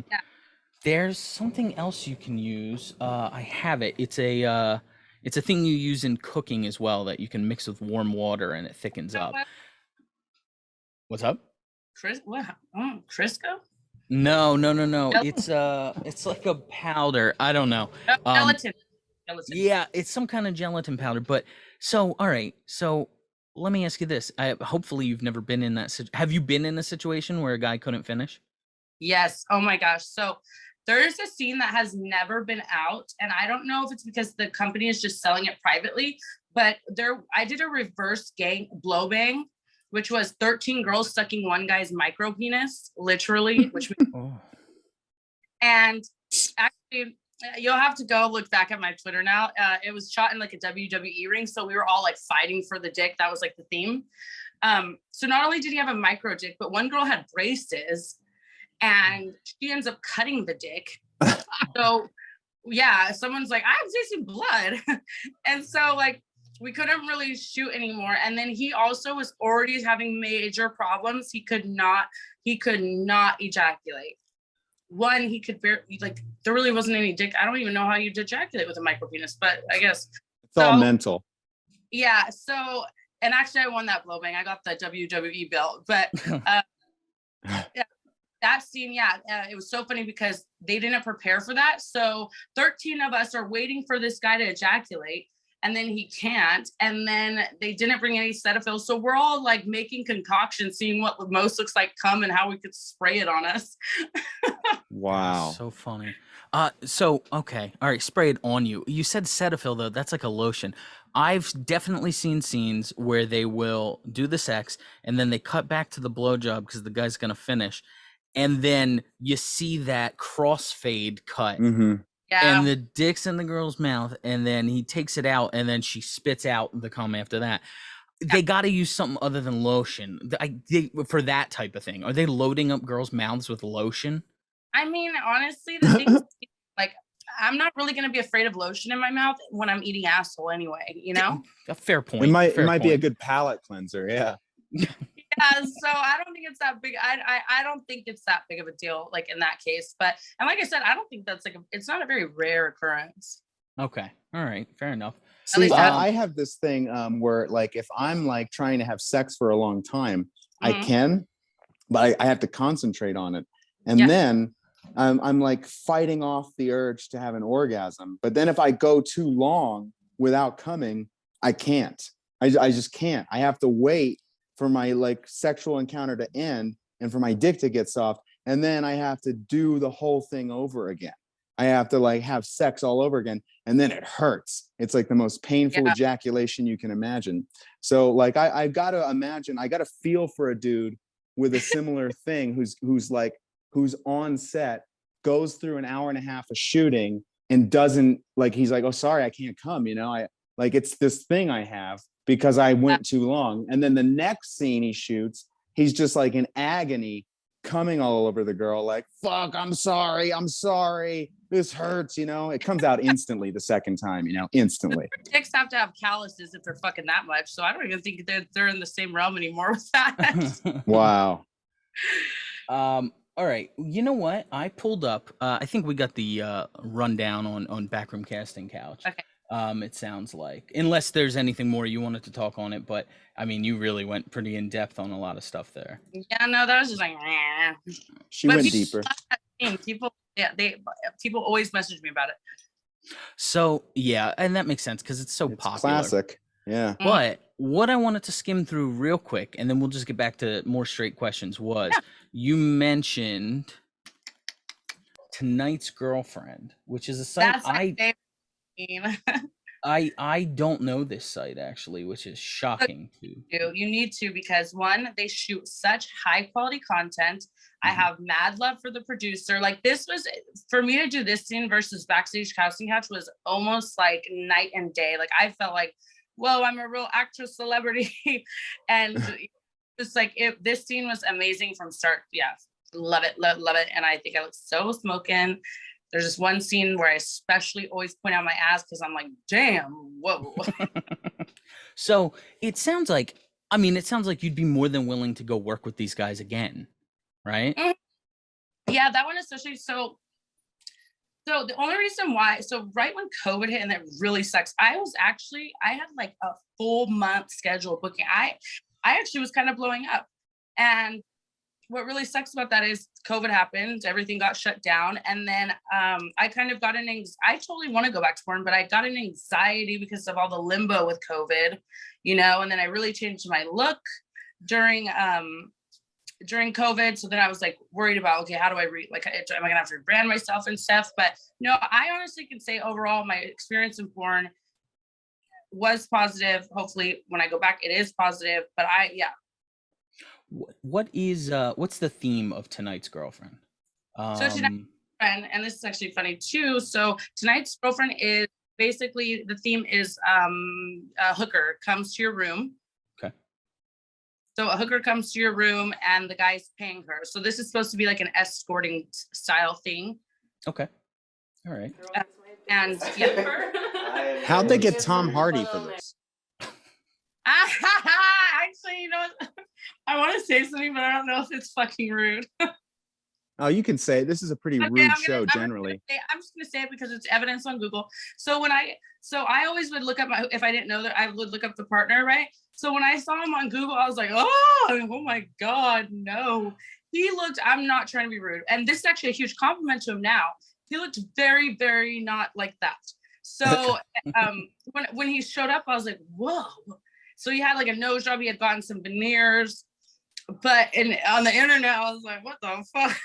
There's something else you can use. I have it. It's a thing you use in cooking as well that you can mix with warm water and it thickens up. What's up? Crisco? No. It's like a powder. I don't know. Gelatin. Yeah, it's some kind of gelatin powder. But so, all right. So let me ask you this. Hopefully you've never been in that. Have you been in a situation where a guy couldn't finish? Yes. Oh my gosh. So there's a scene that has never been out, and I don't know if it's because the company is just selling it privately, but I did a reverse gang blow bang, which was 13 girls sucking one guy's micro penis, literally, which and actually you'll have to go look back at my Twitter now. It was shot in like a WWE ring, so we were all like fighting for the dick. That was like the theme. So not only did he have a micro dick, but one girl had braces, and she ends up cutting the dick. So yeah, someone's like, I'm tasting blood. And so like, we couldn't really shoot anymore. And then he also was already having major problems. He could not ejaculate. One, he could barely, like, there really wasn't any dick. I don't even know how you ejaculate with a micro penis, but I guess It's all mental. Yeah. So, and actually I won that blow bang. I got the WWE belt, but yeah, that scene, it was so funny because they didn't prepare for that. So 13 of us are waiting for this guy to ejaculate, and then he can't. And then they didn't bring any Cetaphil. So we're all like making concoctions, seeing what most looks like cum and how we could spray it on us. Wow. So funny. So, okay. All right. Spray it on you. You said Cetaphil, though. That's like a lotion. I've definitely seen scenes where they will do the sex and then they cut back to the blowjob because the guy's going to finish. And then you see that crossfade cut. Mm-hmm. Yeah. And the dick's in the girl's mouth, and then he takes it out, and then she spits out the cum after that. They got to use something other than lotion for that type of thing. Are they loading up girls' mouths with lotion? I mean, honestly, the thing is, like, I'm not really gonna be afraid of lotion in my mouth when I'm eating asshole anyway, you know? A fair point. It might fair be a point. good palate cleanser. Yeah. Yeah, so I don't think it's that big. I don't think it's that big of a deal, like in that case. But and like I said, I don't think that's like it's not a very rare occurrence. Okay. All right. Fair enough. At least See, I have this thing where like if I'm like trying to have sex for a long time, I Mhm. can, but I have to concentrate on it. And Yeah. then I'm like fighting off the urge to have an orgasm. But then if I go too long without coming, I can't. I just can't. I have to wait for my like sexual encounter to end and for my dick to get soft. And then I have to do the whole thing over again. I have to like have sex all over again. And then it hurts. It's like the most painful Yeah. ejaculation you can imagine. So like I've got to imagine, I got to feel for a dude with a similar thing who's on set, goes through an hour and a half of shooting and doesn't like, he's like, oh, sorry, I can't come. You know, I like, it's this thing I have because I went too long. And then the next scene he shoots, he's just like in agony, coming all over the girl, like, fuck, I'm sorry. This hurts, you know. It comes out instantly the second time, you know, instantly. Dicks have to have calluses if they're fucking that much. So I don't even think they're in the same realm anymore with that. Wow. All right. You know what? I pulled up. I think we got the rundown on Backroom Casting Couch. Okay. It sounds like, unless there's anything more you wanted to talk on it, but I mean, you really went pretty in depth on a lot of stuff there. Yeah, no, that was just like. Eh. She went deeper. People always message me about it. So yeah, and that makes sense because it's so It's popular. classic. Yeah. But what I wanted to skim through real quick, and then we'll just get back to more straight questions, was you mentioned Tonight's Girlfriend, which is a site That's my favorite meme. I don't know this site actually, which is shocking too. You need to, because one, they shoot such high quality content. I have mad love for the producer. Like, this was, for me to do this scene versus Backstage Casting Couch was almost like night and day. Like, I felt like, whoa, I'm a real actress celebrity. And it's like, this scene was amazing from start. Yeah, love it. And I think I look so smoking. There's this one scene where I especially always point out my ass because I'm like, damn, whoa. So it sounds like you'd be more than willing to go work with these guys again, right? Mm-hmm. Yeah, that one especially. So the only reason why, so right when COVID hit, and that really sucks, I had like a full month schedule booking. I actually was kind of blowing up. And what really sucks about that is COVID happened, everything got shut down. And then I kind of got I totally want to go back to porn, but I got an anxiety because of all the limbo with COVID, you know, and then I really changed my look during COVID. So then I was like worried about, okay, how do I am I gonna have to rebrand myself and stuff? But no, I honestly can say overall my experience in porn was positive. Hopefully when I go back, it is positive, but What's the theme of Tonight's Girlfriend? So Tonight's Girlfriend, and this is actually funny too. So Tonight's Girlfriend is basically, the theme is a hooker comes to your room. Okay. So a hooker comes to your room and the guy's paying her. So this is supposed to be like an escorting style thing. Okay. All right. And yeah. How'd they get Tom Hardy for this? Actually, you know what? I want to say something, but I don't know if it's fucking rude. Oh, you can say it. This is a pretty rude show generally. I'm just gonna say it because it's evidence on Google. So I always would look up if I didn't know that, I would look up the partner, right? So when I saw him on Google, I was like, oh my God, no. He looked, I'm not trying to be rude. And this is actually a huge compliment to him now. He looked very, very not like that. So when he showed up, I was like, whoa. So he had like a nose job. He had gotten some veneers, but on the internet, I was like, what the fuck?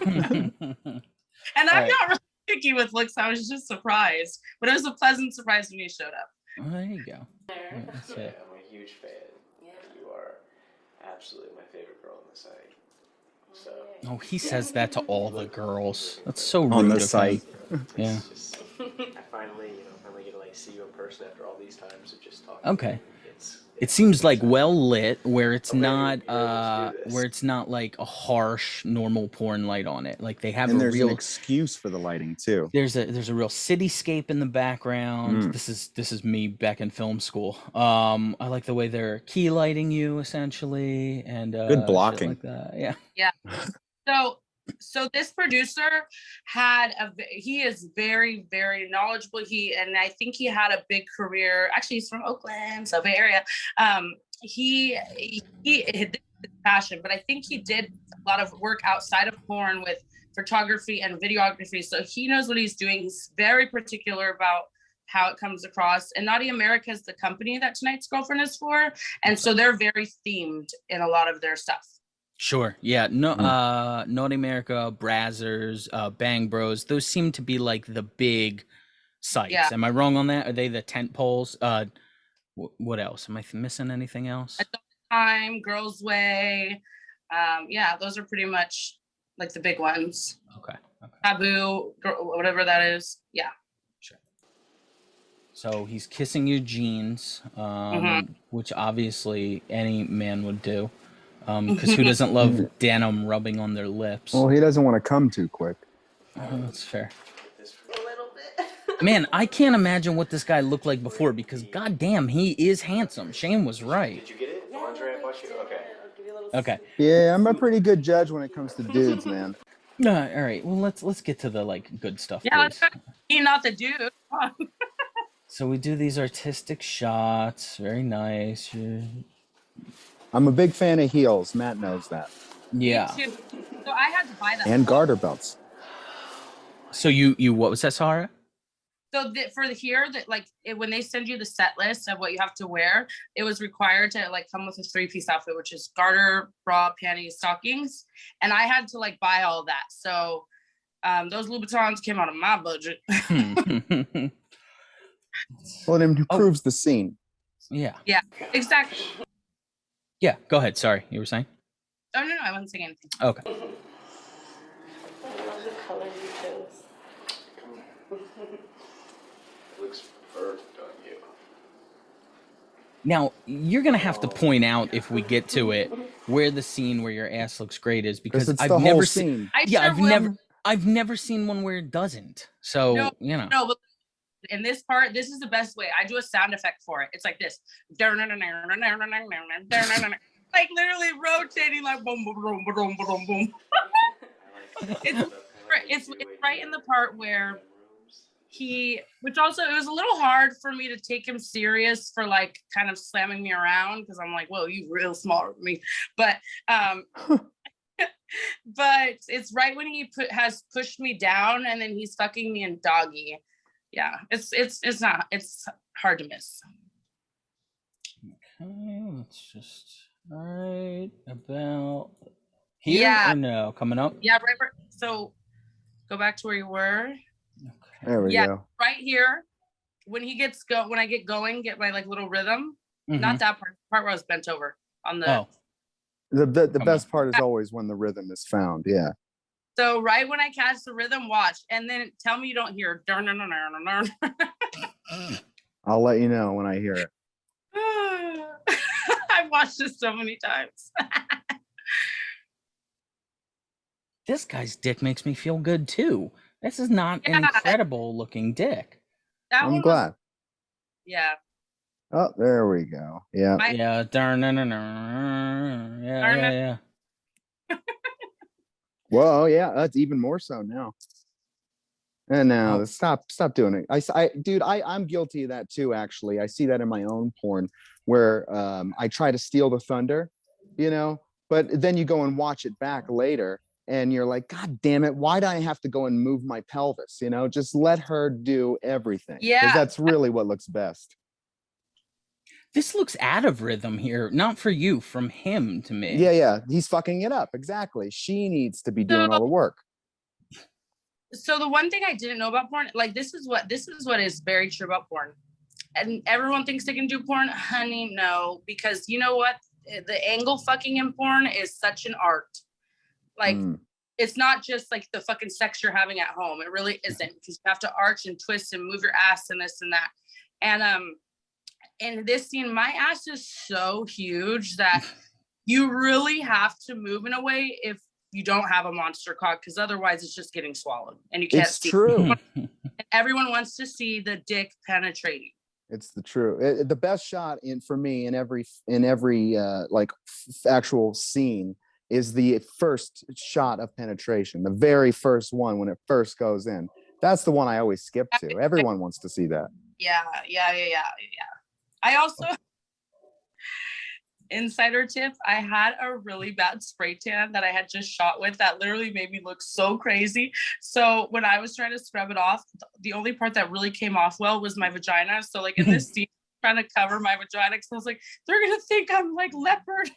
And I'm not really picky with looks. I was just surprised, but it was a pleasant surprise when he showed up. Oh, there you go. That's it. I'm a huge fan. Yeah. You are absolutely my favorite girl on the site. So. Oh, he says that to all the girls. That's so rude on the of site. him. Yeah. I finally get to like see you in person after all these times of just talking. Okay. It seems like well lit, where it's Okay, not you're able to do this. like a harsh normal porn light on it. Like they have And a there's an real excuse for the lighting too. there's a real cityscape in the background. Mm. This is me back in film school. I like the way they're key lighting you essentially, and Good shit blocking. like that. Yeah. Yeah. So this producer he is very, very knowledgeable. And I think he had a big career. Actually, he's from Oakland, so Bay Area. He this is his passion, but I think he did a lot of work outside of porn with photography and videography. So he knows what he's doing. He's very particular about how it comes across. And Naughty America is the company that Tonight's Girlfriend is for. And so they're very themed in a lot of their stuff. Sure. Yeah. No. Naughty America, Brazzers, Bang Bros. Those seem to be like the big sites. Yeah. Am I wrong on that? Are they the tent poles? What else? Am I missing anything else? Adult Time, Girls Way. Yeah, those are pretty much like the big ones. Okay. Taboo, whatever that is. Yeah. Sure. So he's kissing your jeans, which obviously any man would do. Because who doesn't love denim rubbing on their lips? Well, he doesn't want to come too quick. Oh, that's fair. A little bit. Man, I can't imagine what this guy looked like before, because goddamn, he is handsome. Shane was right. Did you get it? Andre, I bought you. Okay. I'll give you a little Okay. Yeah, I'm a pretty good judge when it comes to dudes, man. All right. Well, let's get to the like good stuff. Yeah, let's go. He not the dude. Come on. So we do these artistic shots. Very nice. I'm a big fan of heels. Matt knows that. Yeah. Me too. So I had to buy that. And garter belts. So you what was that, Sahara? So when they send you the set list of what you have to wear, it was required to like come with a 3-piece outfit, which is garter, bra, panties, stockings, and I had to like buy all that. So those Louboutins came out of my budget. Well, it improves the scene. Yeah. Yeah, exactly. Yeah. Go ahead. Sorry, you were saying. Oh no, I wasn't saying anything. Okay. I love the color you chose. It looks perfect on you. Now you're gonna have to point out if we get to it where the scene where your ass looks great is, because It's I've the never whole seen. scene. I've never seen one where it doesn't. So No, you know. No, but in this part, this is the best way. I do a sound effect for it. It's like this. Like literally rotating like boom, boom, boom, boom, boom, boom. It's right in the part where which also, it was a little hard for me to take him serious for like kind of slamming me around, because I'm like, whoa, you real smart with me. But but it's right when he has pushed me down and then he's fucking me in doggy. Yeah, it's hard to miss. Okay, let's just right about here or no coming up. Yeah, right. So go back to where you were. Okay. There we go. Right here. When he gets when I get going, get my like little rhythm. Mhm. Not that part where I was bent over on the. Oh. The best part is always when the rhythm is found. Yeah. So right when I catch the rhythm, watch, and then tell me you don't hear. I'll let you know when I hear it. I've watched this so many times. This guy's dick makes me feel good too. This is not an incredible looking dick. I'm glad. Yeah. Oh, there we go. Yeah. Yeah. Yeah. Well, yeah, that's even more so now. And now, stop doing it. I'm guilty of that too. Actually, I see that in my own porn where I try to steal the thunder, but then you go and watch it back later, and you're like, God damn it, why do I have to go and move my pelvis? Just let her do everything. Yeah, because that's really what looks best. This looks out of rhythm here. Not for you, from him to me. Yeah. He's fucking it up. Exactly. She needs to be doing all the work. So the one thing I didn't know about porn, like this is what is very true about porn. And everyone thinks they can do porn. Honey, no, because you know what? The angle fucking in porn is such an art. Like it's not just like the fucking sex you're having at home. It really isn't, because you have to arch and twist and move your ass and this and that. And in this scene, my ass is so huge that you really have to move in a way if you don't have a monster cock, because otherwise it's just getting swallowed and you can't see. True. Everyone wants to see the dick penetrating. It's the best shot for me in every like actual scene is the first shot of penetration, the very first one when it first goes in. That's the one I always skip to. Everyone wants to see that. Yeah. I also, insider tip, I had a really bad spray tan that I had just shot with that literally made me look so crazy. So when I was trying to scrub it off, the only part that really came off well was my vagina. So like in this scene, trying to cover my vagina, because I was like, they're gonna think I'm like leopard.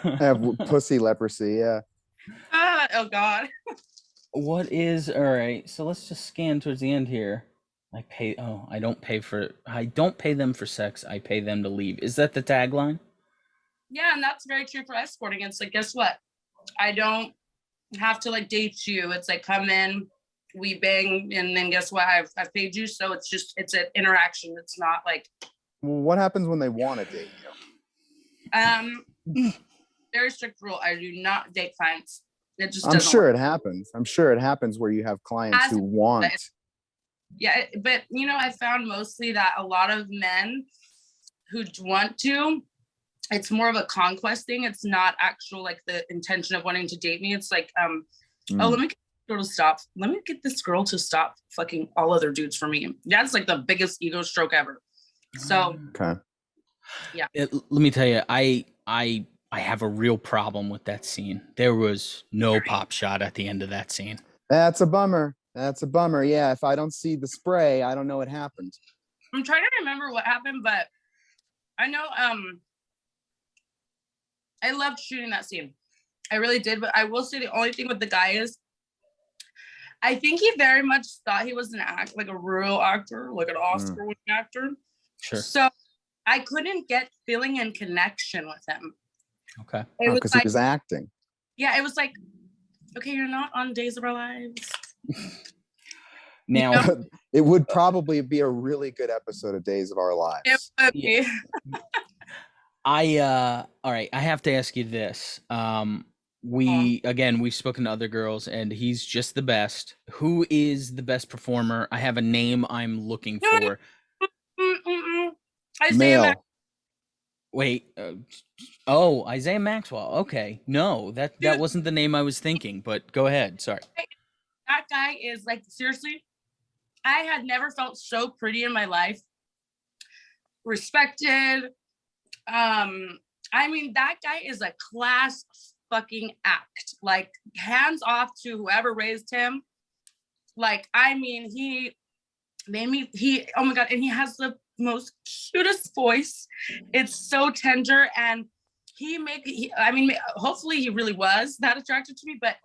I have pussy leprosy, yeah. Oh God. What is all right? So let's just scan towards the end here. I don't pay them for sex. I pay them to leave. Is that the tagline? Yeah, and that's very true for escorting. It's like, guess what? I don't have to like date you. It's like, come in, we bang, and then guess what? I've paid you, so it's an interaction. It's not like. Well, what happens when they want to date you? Very strict rule. I do not date clients. It just. I'm sure it happens. I'm sure it happens where you have clients who want. Yeah, but you know, I found mostly that a lot of men who want to, it's more of a conquest thing. It's not actual like the intention of wanting to date me. It's like, oh, let me get this girl to stop. Let me get this girl to stop fucking all other dudes for me. That's like the biggest ego stroke ever. So okay. Yeah. Let me tell you, I have a real problem with that scene. There was no pop shot at the end of that scene. That's a bummer. Yeah, if I don't see the spray, I don't know what happened. I'm trying to remember what happened, but I know I loved shooting that scene. I really did, but I will say the only thing with the guy is I think he very much thought he was like a real actor, like an Oscar-winning actor. Sure. So I couldn't get feeling and connection with him. Okay. Because he was acting. Yeah, it was like, okay, you're not on Days of Our Lives. Now, it would probably be a really good episode of Days of Our Lives. It would be. all right, I have to ask you this. We've spoken to other girls and he's just the best. Who is the best performer? I have a name I'm looking for. Male. Wait, Isaiah Maxwell. Okay. No, that wasn't the name I was thinking, but go ahead. Sorry. That guy is like, seriously, I had never felt so pretty in my life. Respected. I mean, that guy is a class fucking act. Like, hands off to whoever raised him. Like, I mean, he made me, oh my God, and he has the most cutest voice. It's so tender, and hopefully he really was that attracted to me, but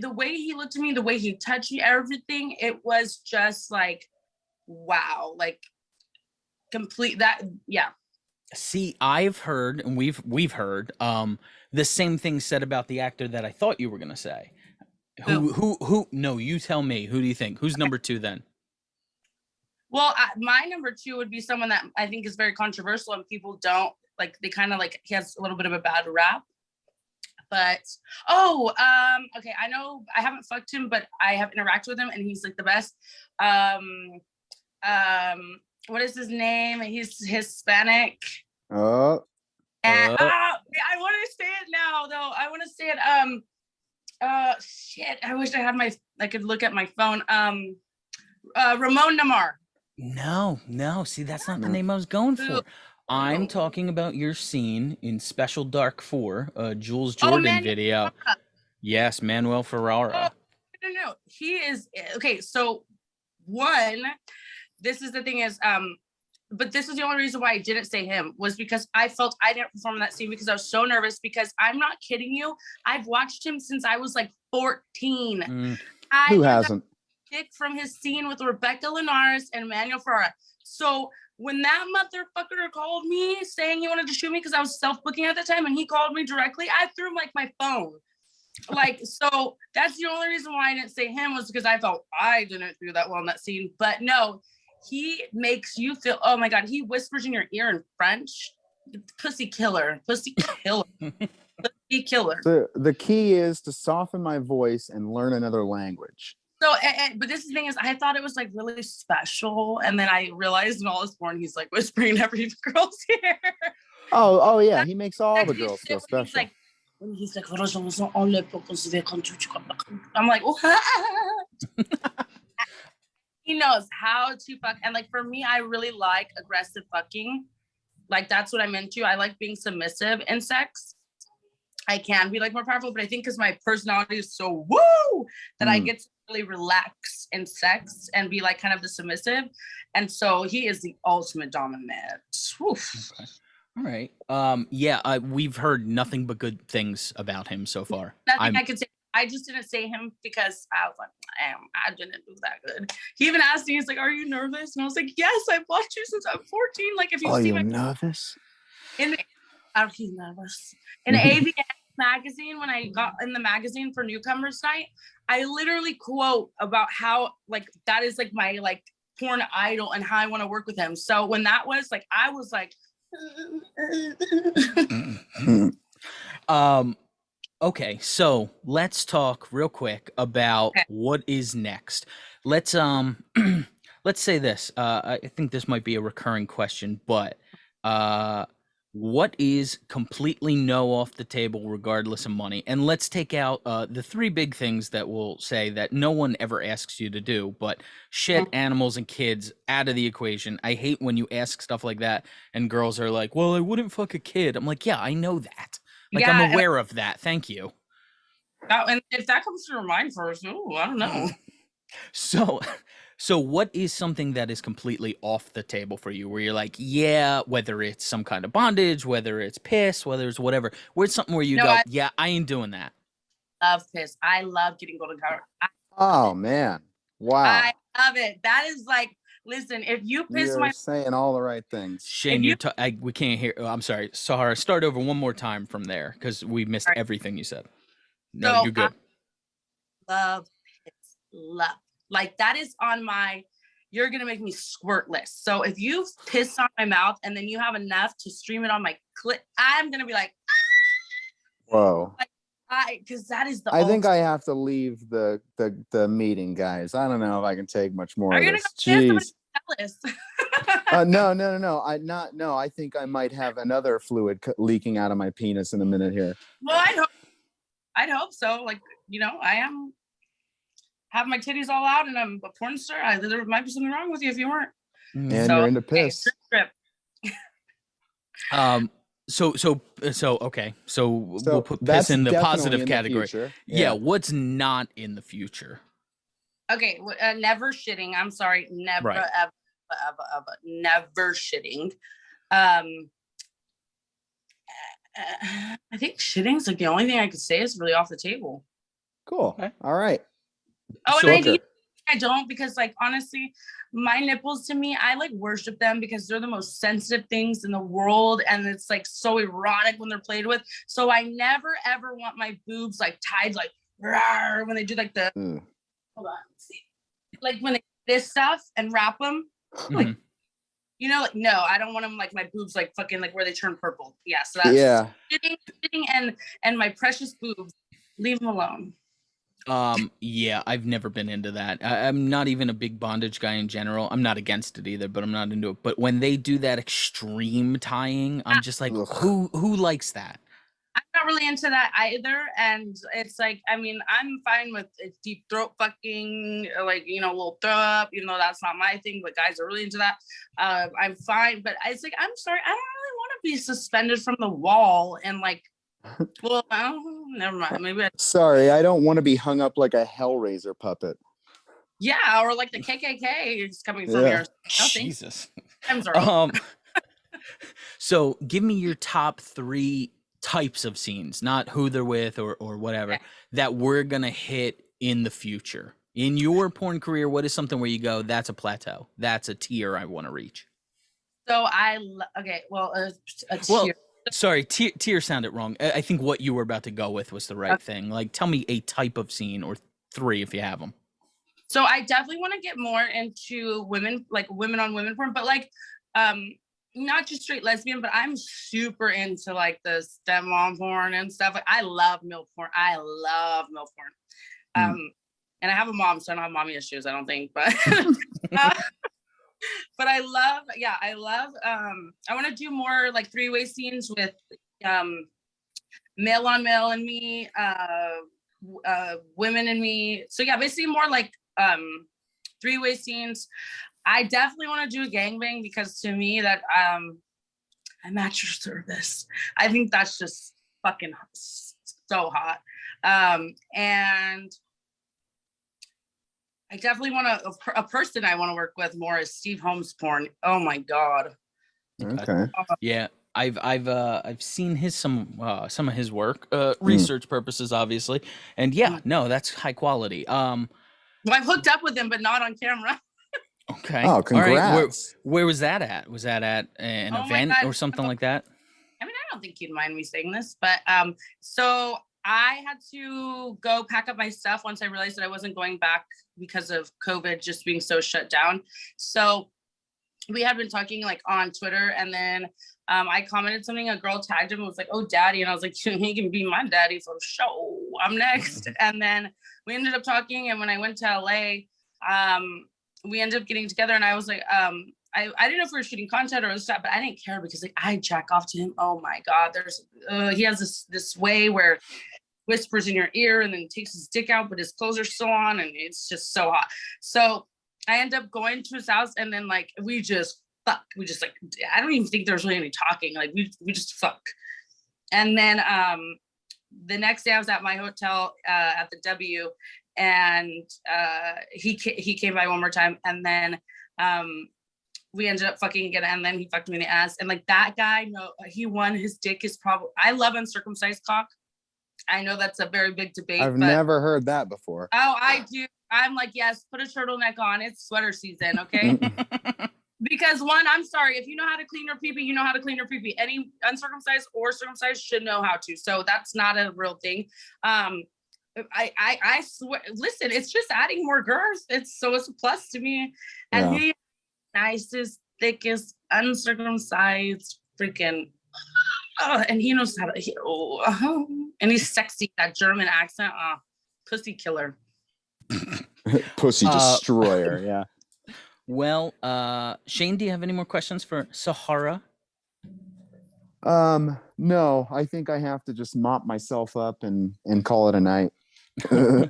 the way he looked at me, the way he touched me, everything, it was just like, wow, like complete that. Yeah. See, I've heard, and we've heard the same thing said about the actor that I thought you were gonna say. Who? No, you tell me. Who do you think? Who's number 2 then? Well, my number 2 would be someone that I think is very controversial and people don't like. They kind of like, he has a little bit of a bad rap. But okay, I know I haven't fucked him, but I have interacted with him, and he's like the best. What is his name? He's Hispanic. Oh. And, I want to say it now, though. I want to say it. Shit. I wish I could look at my phone. Ramon Namar. No. See, that's not the name I was going for. I'm talking about your scene in Special Dark 4, Jules Jordan video. Ferrara. Yes, Manuel Ferrara. No. He is okay. So this is the thing is, but this is the only reason why I didn't say him, was because I felt I didn't perform in that scene because I was so nervous, because I'm not kidding you. I've watched him since I was like 14. Who hasn't? Dick from his scene with Rebecca Linares and Manuel Ferrara. So when that motherfucker called me saying he wanted to shoot me because I was self-booking at the time, and he called me directly, I threw him like my phone. Like, so that's the only reason why I didn't say him, was because I felt I didn't do that well in that scene. But no, he makes you feel, oh my God, he whispers in your ear in French. Pussy killer. Pussy killer. Pussy killer. So the key is to soften my voice and learn another language. So, but this thing is, I thought it was like really special. And then I realized in all this porn, he's like whispering in every girl's ear. Oh yeah, he makes all the girls feel special. He's like, I'm like, what? He knows how to fuck. And like, for me, I really like aggressive fucking. Like, that's what I'm into. I like being submissive in sex. I can be like more powerful, but I think because my personality is so woo that I get to really relax in sex and be like kind of the submissive. And so he is the ultimate dominant. Oof. Okay. All right. Yeah, we've heard nothing but good things about him so far. Nothing I could say. I just didn't say him because I was like, I didn't do that good. He even asked me, he's like, are you nervous? And I was like, yes, I've watched you since I'm 14. Like, if you see my nervous? He's nervous. In AVN magazine, when I got in the magazine for Newcomers Night, I literally quote about how like that is like my like porn idol and how I want to work with him. So when that was like, I was like, okay, so let's talk real quick about what is next. Let's let's say this. I think this might be a recurring question, but what is completely no off the table regardless of money? And let's take out the three big things that we'll say that no one ever asks you to do, but shit, animals, and kids out of the equation. I hate when you ask stuff like that and girls are like, well, I wouldn't fuck a kid. I'm like, yeah, I know that. Like, yeah, I'm aware of that. Thank you. And if that comes to your mind first, ooh, I don't know. So what is something that is completely off the table for you where you're like, yeah, whether it's some kind of bondage, whether it's piss, whether it's whatever, where's something where you go, yeah, I ain't doing that. Love piss. I love getting golden shower. Oh man. Wow. I love it. That is like, listen, if you piss You're saying all the right things. Shane, we can't hear. Oh, I'm sorry. Sahara, start over one more time from there because we missed everything you said. No, so you're good. I love piss. Love. Like, that is on my, you're going to make me squirt list. So if you piss on my mouth and then you have enough to stream it on my clit, I'm going to be like, whoa. Because that is the I think I have to leave the meeting, guys. I don't know if I can take much more of this. Jeez. No. I think I might have another fluid leaking out of my penis in a minute here. Well, I'd hope so. Like, you know, I am have my titties all out and I'm a porn star. There might be something wrong with you if you weren't. And you're into piss. Okay. So we'll put piss in the positive category. Yeah. What's not in the future? Okay. Never shitting. I'm sorry. Never, ever, never shitting. I think shitting's like the only thing I could say is really off the table. Cool. Okay. All right. Oh, and I don't, because like, honestly, my nipples, to me, I like worship them because they're the most sensitive things in the world. And it's like so erotic when they're played with. So I never, ever want my boobs like tied, like rawr, when they do like the, hold on, let's see. Like when they do this stuff and wrap them, like, you know, like, no, I don't want them like my boobs, like fucking like where they turn purple. Yeah. So that's shitting and my precious boobs, leave them alone. Yeah, I've never been into that. I'm not even a big bondage guy in general. I'm not against it either, but I'm not into it. But when they do that extreme tying, I'm just like, who likes that? I'm not really into that either. And it's like, I mean, I'm fine with deep throat fucking, like, you know, a little throw up, even though that's not my thing, but guys are really into that. I'm fine. But it's like, I'm sorry, I don't really want to be suspended from the wall and like, well, never mind. Maybe sorry, I don't want to be hung up like a Hellraiser puppet. Yeah, or like the KKK is coming from here. Jesus. I'm sorry. So give me your top 3 types of scenes, not who they're with or whatever, that we're gonna hit in the future. In your porn career, what is something where you go, that's a plateau, that's a tier I want to reach? So a tier. Sorry, tier sounded wrong. I think what you were about to go with was the right thing. Like, tell me a type of scene or 3 if you have them. So I definitely want to get more into women, like women on women porn, but like, not just straight lesbian, but I'm super into like the stepmom porn and stuff. Like I love MILF porn. I love MILF porn. And I have a mom, so I don't have mommy issues, I don't think, but but I love, I want to do more like 3-way scenes with male on male and me, women and me. So yeah, basically more like 3-way scenes. I definitely want to do a gangbang because to me that I'm at your service. I think that's just fucking so hot. And I definitely want a person I want to work with more is Steve Holmes porn. Oh my God. Okay. Yeah. I've seen some of his work, research purposes, obviously. And yeah, no, that's high quality. Well, I've hooked up with him, but not on camera. Okay. Oh, congrats. All right. Where was that at? Was that at an event or something like that? I mean, I don't think you'd mind me saying this, but so I had to go pack up my stuff once I realized that I wasn't going back because of COVID just being so shut down. So we had been talking like on Twitter, and then I commented something, a girl tagged him and was like, "Oh, daddy." And I was like, "He can be my daddy for sure. I'm next." And then we ended up talking, and when I went to LA, we ended up getting together, and I was like, I didn't know if we were shooting content or stuff, but I didn't care because like I jack off to him. Oh my God, he has this way where whispers in your ear and then takes his dick out, but his clothes are still on, and it's just so hot. So I end up going to his house, and then like we just fuck. We just like, I don't even think there's really any talking. Like we just fuck. And then the next day I was at my hotel at the W, and he came by one more time, and then we ended up fucking again, and then he fucked me in the ass. And like that guy, no, he won. His dick is probably, I love uncircumcised cock. I know that's a very big debate. I've never heard that before. Oh, I do. I'm like, yes, put a turtleneck on. It's sweater season, okay? Because one, I'm sorry, if you know how to clean your pee-pee, you know how to clean your pee-pee. Any uncircumcised or circumcised should know how to. So that's not a real thing. I swear, listen, it's just adding more girth. It's a plus to me. And he nicest, thickest, uncircumcised freaking, and he knows how to, and he's sexy, that German accent, pussy killer. Pussy destroyer, yeah. Well, Shane, do you have any more questions for Sahara? No, I think I have to just mop myself up and call it a night. All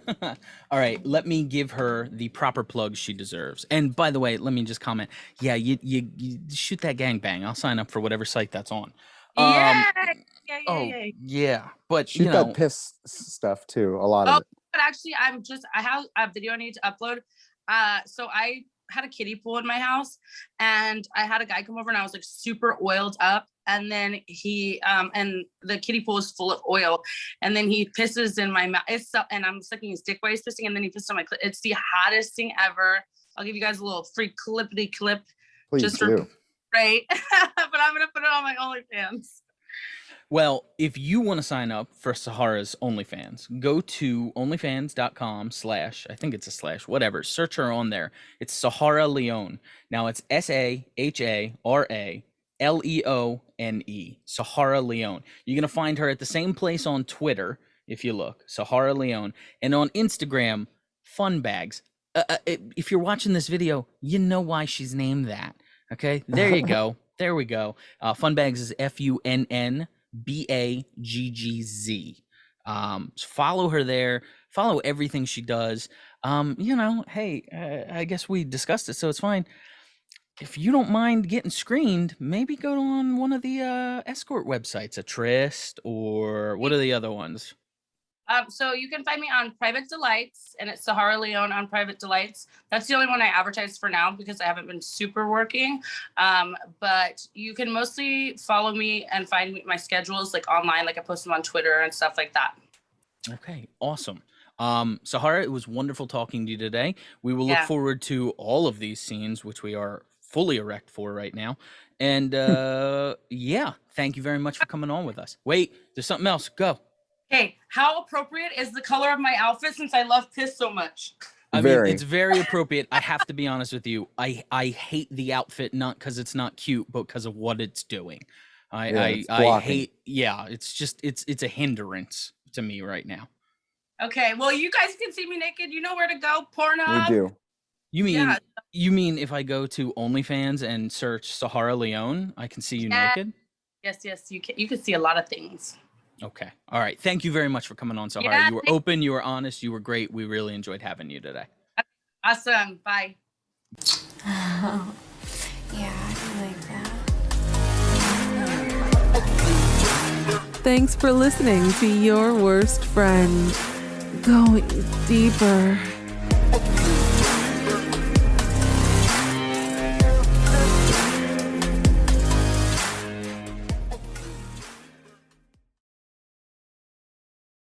right, let me give her the proper plug she deserves. And by the way, let me just comment. Yeah, you shoot that gangbang. I'll sign up for whatever site that's on. Yeah. But shoot that piss stuff too. A lot of it. But actually, I have a video I need to upload. So I had a kiddie pool in my house, and I had a guy come over, and I was like super oiled up, and then he and the kiddie pool is full of oil, and then he pisses in my mouth. And I'm sucking his dick while he's pissing, and then he pisses on my clit. It's the hottest thing ever. I'll give you guys a little free clippity clip. Please just do. Right. But I'm gonna put it on my OnlyFans. Well, if you want to sign up for Sahara's OnlyFans, go to onlyfans.com/ I think it's a / whatever. Search her on there. It's Sahara Leone. Now it's SAHARALEONE. Sahara Leone. You're going to find her at the same place on Twitter, if you look, Sahara Leone. And on Instagram, Fun Bags. If you're watching this video, you know why she's named that. Okay, there you go. There we go. Fun Bags is FUNNBAGGZ. Follow her there. Follow everything she does. Hey, I guess we discussed it, so it's fine. If you don't mind getting screened, maybe go on one of the escort websites, a Tryst, or what are the other ones? So you can find me on Private Delights, and it's Sahara Leone on Private Delights. That's the only one I advertise for now because I haven't been super working. But you can mostly follow me and find my schedules like online, like I post them on Twitter and stuff like that. Okay, awesome. Sahara, it was wonderful talking to you today. We will look forward to all of these scenes, which we are fully erect for right now. And yeah, thank you very much for coming on with us. Wait, there's something else. Go. Okay, how appropriate is the color of my outfit since I love piss so much? I Very. mean, it's very appropriate. I have to be honest with you. I hate the outfit, not because it's not cute, but because of what it's doing. It's I blocking. hate. Yeah, it's just it's a hindrance to me right now. Okay, well, you guys can see me naked. You know where to go. Pornhub. We do. You mean Yeah. you mean if I go to OnlyFans and search Sahara Leone, I can see you Yeah. naked? Yes, you can see a lot of things. Okay. All right. Thank you very much for coming on, Sahara. Yeah, You were open, you were honest, you were great. We really enjoyed having you today. Awesome. Bye. Oh, yeah, I like that. Thanks for listening to Your Worst Friend. Going deeper.